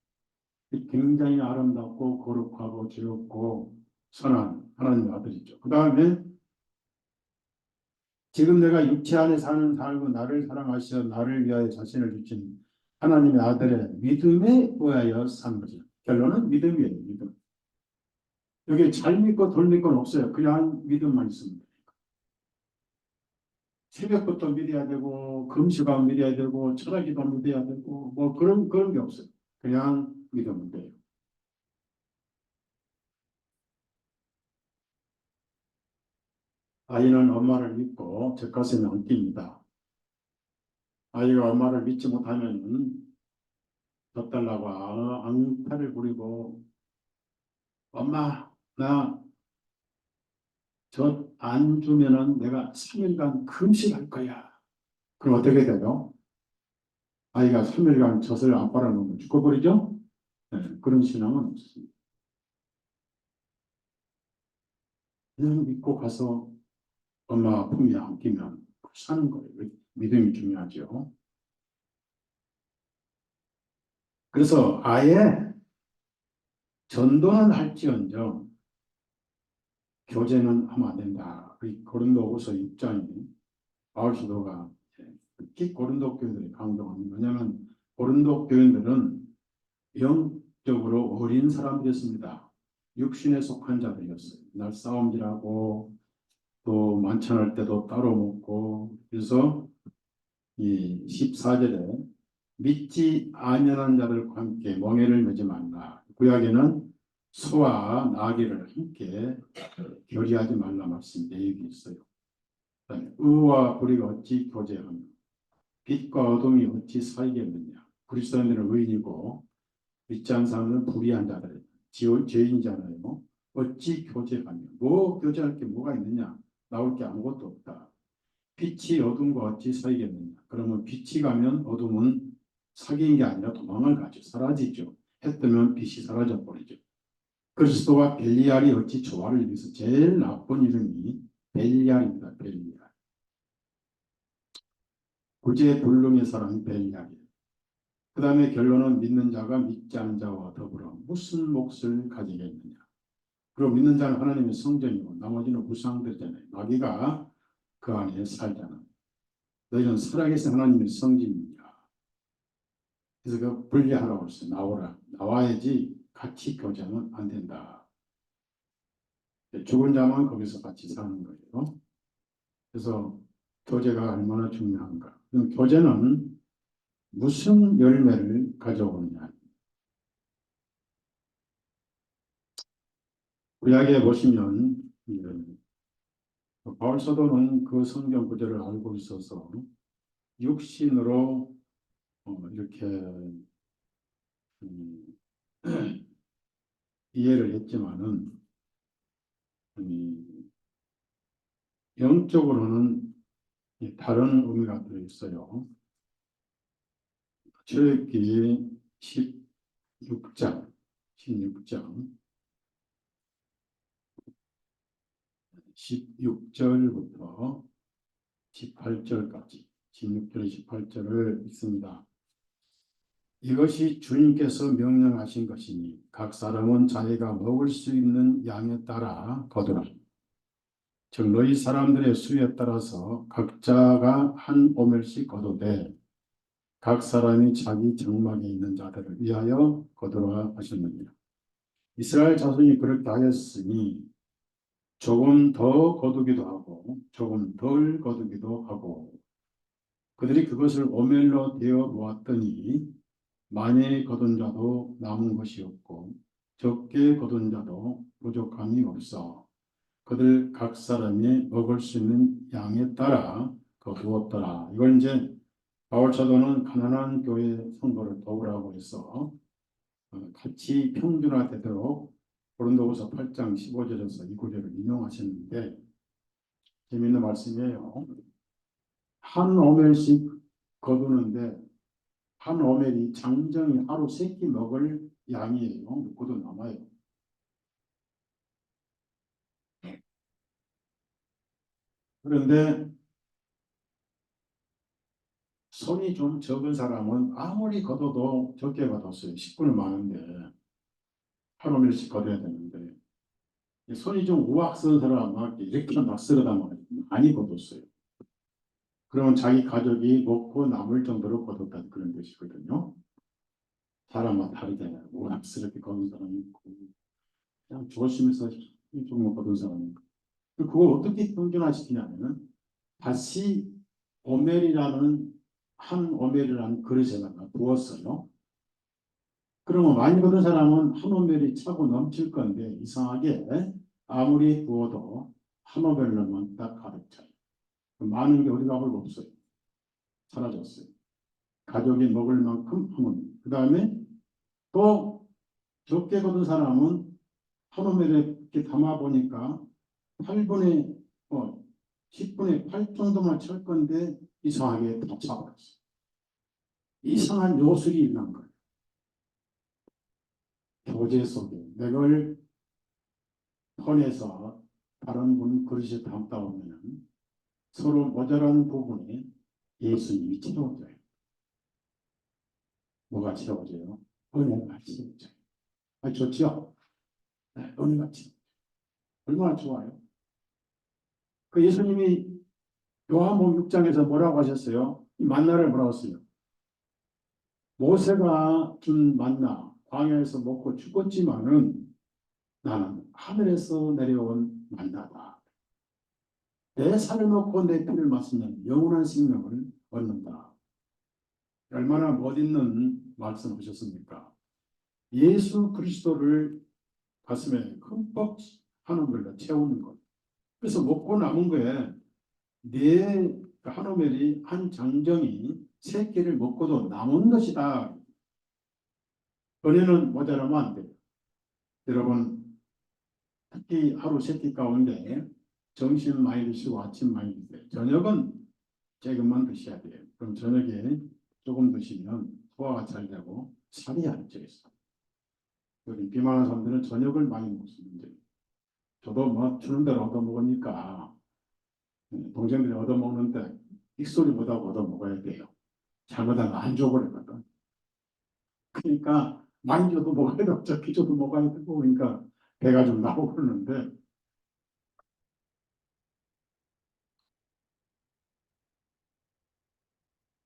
굉장히 아름답고 거룩하고 지혜롭고 선한 하나님의 아들이죠. 그 다음에 지금 내가 육체 안에 사는 삶은 나를 사랑하시어 나를 위하여 자신을 주신 하나님의 아들의 믿음에 의하여 산 거죠. 결론은 믿음이에요. 믿음. 여기 잘 믿고 덜 믿고는 없어요. 그냥 믿음만 있습니다. 새벽부터 믿어야 되고 금식하면 믿어야 되고 철학기도 믿어야 되고 뭐 그런 게 없어요. 그냥 믿으면 돼요. 아이는 엄마를 믿고 젖가슴에 얹힙니다. 아이가 엄마를 믿지 못하면 젖달라고 앙탈을 부리고 엄마 나 젖 안 주면은 내가 3일간 금식할 거야. 그럼 어떻게 돼요? 아이가 3일간 젖을 안 빨아놓으면 죽어버리죠? 네, 그런 신앙은 없습니다. 그냥 믿고 가서 엄마 품에 안기면 사는 거예요. 믿음이 중요하죠. 그래서 아예 전도는 할지언정 교제는 하면 안 된다. 그 고린도후서 6장에 바울 사도가 특히 고린도 교인들이 강조합니다. 왜냐하면 고린도 교인들은 영적으로 어린 사람들이었습니다. 육신에 속한 자들이었어요. 날 싸움질하고 또 만찬할 때도 따로 먹고, 그래서 이 14절에 믿지 아니하는 자들과 함께 멍에를 매지 말라. 구약에는 소와 나귀를 함께 결의하지 말라 말씀 내용이 있어요. 의와 불의가 어찌 교제하며 빛과 어둠이 어찌 사이겠느냐. 그리스도인들은 의인이고 믿지 않는 사람은 불의한 자들, 죄인이잖아요. 어찌 교제하며, 뭐 교제할 게 뭐가 있느냐. 나올 게 아무것도 없다. 빛이 어둠과 어찌 사이겠느냐. 그러면 빛이 가면 어둠은 사귀는 게 아니라 도망을 가죠. 사라지죠. 해 뜨면 빛이 사라져 버리죠. 그리스도와 벨리알이 어찌 조화를 이루어서 제일 나쁜 이름이 벨리알입니다. 벨리알. 구제불능의 사람이 벨리알이에요. 그 다음에 결론은 믿는 자가 믿지 않는 자와 더불어 무슨 몫을 가지겠느냐. 그리고 믿는 자는 하나님의 성전이고 나머지는 우상들이잖아요. 마귀가 그 안에 살잖아. 너희는 살아계신 하나님의 성전이냐. 그래서 그 분리하라고 했어요. 나오라. 나와야지 같이 교제하면 안 된다. 죽은 자만 거기서 같이 사는 거예요. 그래서 교제가 얼마나 중요한가. 그럼 교제는 무슨 열매를 가져오느냐. 구약에 보시면 바울 사도는 그 성경 구절을 알고 있어서 육신으로 이렇게 이해를 했지만은 영적으로는 다른 의미가 들어있어요. 출애굽기 16장 16절부터 18절까지 16절 18절을 읽습니다. 이것이 주님께서 명령하신 것이니 각 사람은 자기가 먹을 수 있는 양에 따라 거두라. 즉 너희 사람들의 수에 따라서 각자가 한 오멜씩 거두되 각 사람이 자기 장막에 있는 자들을 위하여 거두라 하셨느니라. 이스라엘 자손이 그렇게 하였으니 조금 더 거두기도 하고 조금 덜 거두기도 하고 그들이 그것을 오멜로 되어 모았더니 많이 거둔 자도 남은 것이 없고 적게 거둔 자도 부족함이 없어 그들 각 사람이 먹을 수 있는 양에 따라 거두었더라. 이걸 이제 바울 사도는 가난한 교회 성도를 도우라고 해서 같이 평준화되도록 고린도후서 8장 15절에서 이 구절을 인용하셨는데 재미있는 말씀이에요. 한 오멜씩 거두는데 한 오멜이 장정이 하루 3끼 먹을 양이에요. 그것도 남아요. 그런데 손이 좀 적은 사람은 아무리 거둬도 적게 거뒀어요. 식구는 많은데 한 오멜씩 거둬야 되는데 손이 좀 우악 쓴 사람은 이렇게 막 쓸어다 많이 거뒀어요. 그러면 자기 가족이 먹고 남을 정도로 거뒀다는 그런 뜻이거든요. 사람마다 다르잖아요. 우악스럽게 거둔 사람이 있고 그냥 조심해서 좀 거둔 사람이 있고 그걸 어떻게 평준화시키냐면 다시 오멜이라는 한 오멜이라는 그릇에다가 부었어요. 그러면 많이 거둔 사람은 한 오멜이 차고 넘칠 건데 이상하게 아무리 부어도 한 오멜로만 딱 가득 차요. 많은 게 어디가 별로 없어요. 사라졌어요. 가족이 먹을 만큼 하면 그 다음에 또 적게 거둔 사람은 한 오멜에 이렇게 담아 보니까 8분의 10분의 8 정도만 찰 건데 이상하게 다 차버렸어요. 이상한 요술이 있는 거예요. 교제 속에 맥을 퍼내서 다른 분 그릇에 담다 보면 서로 모자란 부분에 예수님이 채워져요. 뭐가 채워져요? 은혜가 채워져요. 좋죠? 네, 은혜가 채워져요. 얼마나 좋아요. 그 예수님이 요한복음 6장에서 뭐라고 하셨어요? 이 만나를 뭐라고 했어요? 모세가 준 만나 광야에서 먹고 죽었지만은 나는 하늘에서 내려온 만나다. 내 살을 먹고 내 피를 마시면 영원한 생명을 얻는다. 얼마나 멋있는 말씀하셨습니까? 예수 그리스도를 가슴에 흠뻑 한 오멜로 채우는 것. 그래서 먹고 남은 거에 네 한 오멜이 한 장정이 세 끼를 먹고도 남은 것이다. 은혜는 모자라면 안 돼요. 여러분 특히 하루 세 끼 가운데 점심 많이 드시고 아침 많이 드세요. 저녁은 조금만 드셔야 돼요. 그럼 저녁에 조금 드시면 소화가 잘 되고 살이 안 찌겠어요. 여기 비만한 사람들은 저녁을 많이 먹습니다. 저도 뭐 주는 대로 얻어 먹으니까 동생들이 얻어 먹는데 익소리 못하고 얻어 먹어야 돼요. 잘못하면 안 줘버리거든. 그러니까 많이 줘도 먹어야 되고 적게 줘도 먹어야 되고 그러니까 배가 좀 나오고 그러는데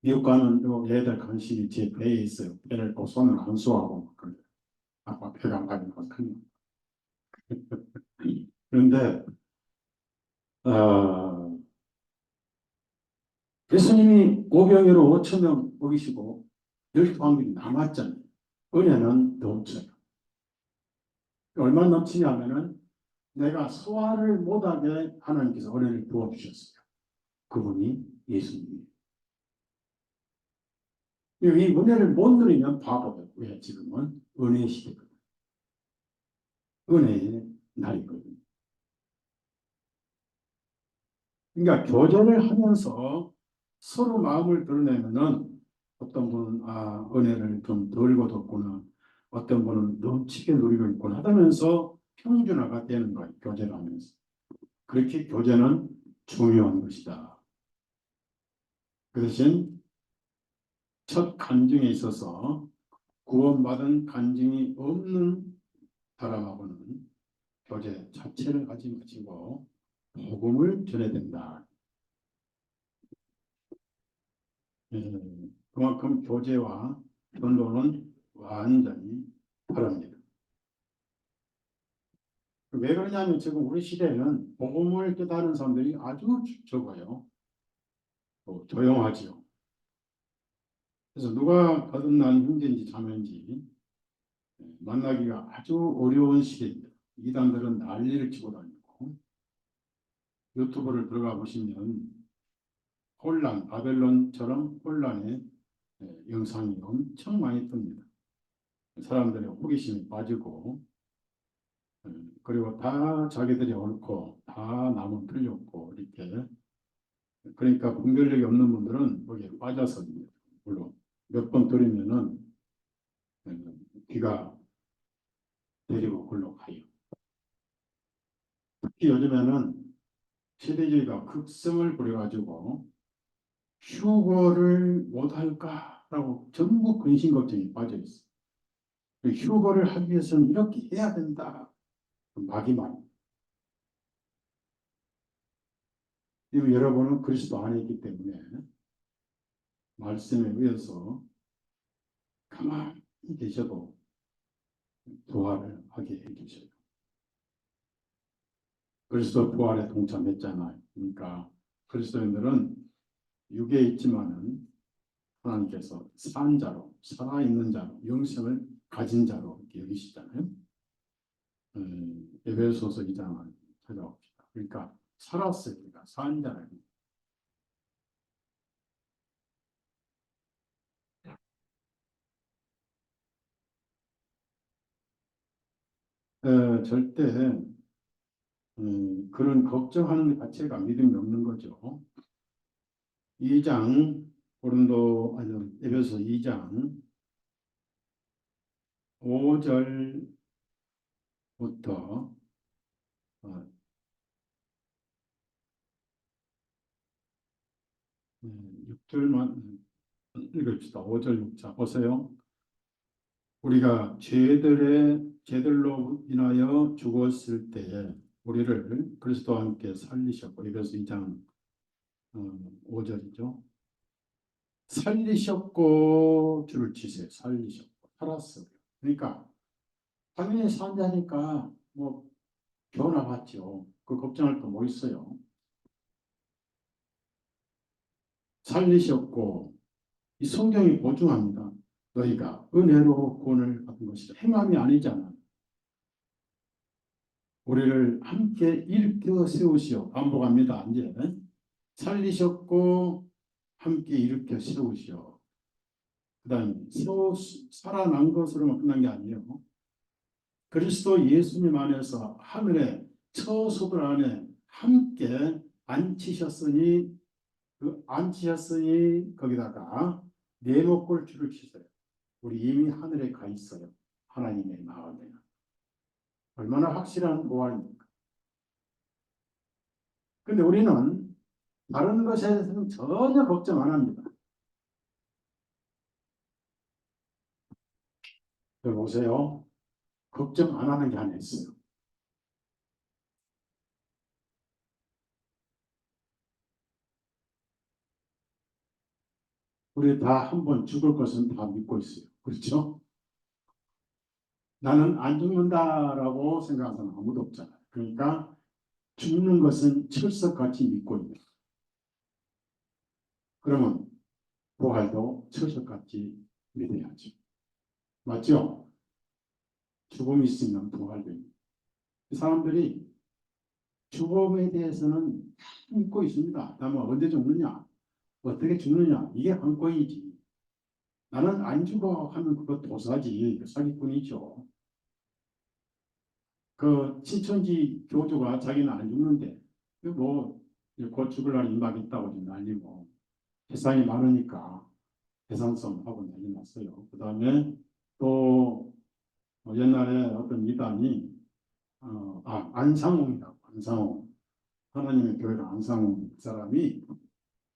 미국 가면 요 애들 간식이 제 배에 있어요. 배를 꼭 손을 안 쏘하고 막 그래요. 아빠 배가 안 가니까 큰일. 그런데 어, 예수님이 오병이로 5천 명 먹이시고 12방울이 남았잖아요. 은혜는 넘쳐요. 얼마나 넘치냐면은 내가 소화를 못하게 하나님께서 은혜를 부어주셨어요. 그분이 예수님이에요. 이 은혜를 못 누리면 바보예요. 왜? 지금은 은혜 시대거든요. 은혜의 날이거든요. 그러니까 교제를 하면서 서로 마음을 드러내면은 어떤 분은 은혜를 좀 덜 거뒀구나. 어떤 분은 넘치게 누리고 있구나 하면서 평준화가 되는 거예요. 교제를 하면서. 그렇게 교제는 중요한 것이다. 그 대신 첫 간증에 있어서 구원받은 간증이 없는 사람하고는 교제 자체를 가지 마시고 복음을 전해야 된다. 그만큼 교제와 전도는 완전히 다릅니다. 왜 그러냐면 지금 우리 시대에는 복음을 깨달은 사람들이 아주 적어요. 조용하지요. 그래서 누가 거듭난 형제인지 자매인지 만나기가 아주 어려운 시대입니다. 이단들은 난리를 치고 다니고 유튜브를 들어가 보시면 혼란, 바벨론처럼 혼란의 영상이 엄청 많이 뜹니다. 사람들의 호기심이 빠지고 그리고 다 자기들이 옳고 다 남은 틀렸고 이렇게 그러니까 분별력이 없는 분들은 거기에 빠져서 물론 몇 번 들으면은 귀가 내리고 굴러 가요. 특히 요즘에는 세대주의가 극성을 부려가지고 휴거를 못할까라고 전부 근심 걱정이 빠져 있어요. 휴거를 하기 위해서는 이렇게 해야 된다. 마귀만. 여러분은 그리스도 안에 있기 때문에 말씀에 의해서 가만히 계셔도 부활을 하게 해주셔요. 그리스도 부활에 동참했잖아요. 그러니까 그리스도인들은 육에 있지만은 하나님께서 산 자로, 살아있는 자로, 영생을 가진 자로 이렇게 여기시잖아요. 에베소서 2장을 찾아봅시다. 그러니까 살았을 때가 산 자라는 절대 그런 걱정하는 것 자체가 믿음이 없는 거죠. 2장 고린도 아니 에베소 2장 5절부터 6절만 읽읍시다. 5절 6절 보세요. 우리가 죄들로 인하여 죽었을 때에 우리를 그리스도와 함께 살리셨고, 에베소 2장 5절이죠. 살리셨고 줄을 치세요. 살리셨고 살았어요. 그러니까 당연히 산다니까 뭐 변화받죠. 그 걱정할 거 뭐 있어요. 살리셨고 이 성경이 보증합니다. 너희가 은혜로 구원을 받은 것이다. 행함이 아니잖아. 우리를 함께 일으켜 세우시오. 반복합니다. 이제 살리셨고 함께 일으켜 세우시오. 그다음에 살아난 것으로만 끝난 게 아니에요. 그리스도 예수님 안에서 하늘의 처소들 안에 함께 앉히셨으니 거기다가 내놓고 줄을 치세요. 우리 이미 하늘에 가 있어요. 하나님의 마음에. 얼마나 확실한 보안입니까? 근데 우리는 다른 것에 대해서는 전혀 걱정 안 합니다. 보세요. 걱정 안 하는 게 하나 있어요. 우리 다 한 번 죽을 것은 다 믿고 있어요. 그렇죠? 나는 안 죽는다라고 생각하는 사람 아무도 없잖아요. 그러니까 죽는 것은 철석같이 믿고 있는. 그러면 부활도 철석같이 믿어야죠. 맞죠? 죽음이 있으면 부활도 있는. 사람들이 죽음에 대해서는 믿고 있습니다. 다만 언제 죽느냐? 어떻게 죽느냐? 이게 관건이지. 나는 안 죽어 하면 그거 도사지. 사기꾼이죠. 그 신천지 교주가 자기는 안 죽는데 뭐곧 죽을 날이 막 있다고 지금 난리고 세상이 많으니까 대상성하고 난리 났어요. 그 다음에 또 옛날에 어떤 이단이 안상홍이라고 안상홍 하나님의 교회를 안상홍 사람이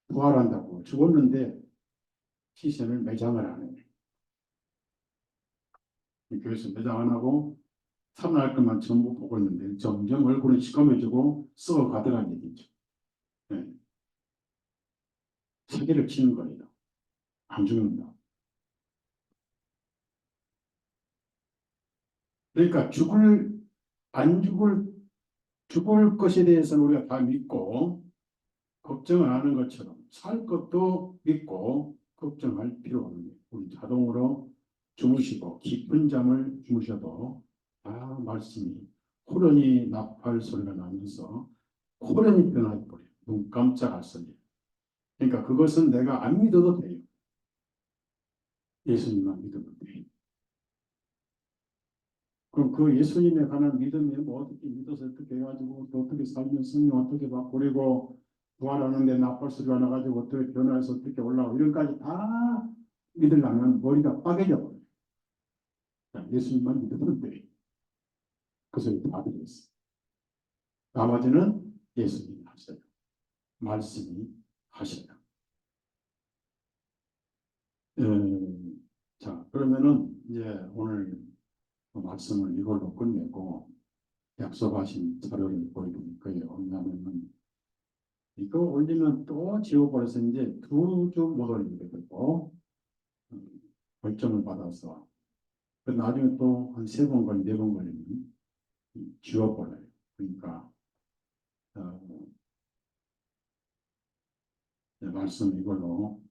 부활한다고 죽었는데 시신을 매장을 안 해. 교회에서 매장 안 하고 살아날 것만 전부 보고 있는데 점점 얼굴이 시커매지고 썩어가더라는 얘기죠. 네. 사기를 치는 거예요. 안 죽는다. 그러니까 안 죽을 것에 대해서는 우리가 다 믿고 걱정을 하는 것처럼 살 것도 믿고 걱정할 필요 없는 거예요. 우리 자동으로 주무시고 깊은 잠을 주무셔도 말씀이 호련히 나팔 소리가 나면서 호련히 변화해버려요. 눈 깜짝할 소리. 그러니까 그것은 내가 안 믿어도 돼요. 예수님만 믿으면 돼요. 그럼 그 예수님에 관한 믿음이 뭐 어떻게 믿어서 어떻게 해가지고 또 어떻게 살면 성령 어떻게 받고 그리고 부활하는데 나팔 소리가 나가지고 어떻게 변화해서 어떻게 올라오고 이런까지 다 믿으려면 머리가 빠개져 버려요. 예수님만 믿으면 돼. 그 소리 다 들었어. 나머지는 예수님이 하셔요. 말씀이 하셔요. 자, 그러면은 이제 오늘 말씀을 이걸로 끝내고 약속하신 자료를 보여드릴 거예요. 왜냐하면 이거 올리면 또 지워버려서 이제 2주 못 올리게 되고 결정을 받아서 나중에 또 한 3번 걸리 4번 걸리면 지워버려요. 그러니까 말씀 이걸로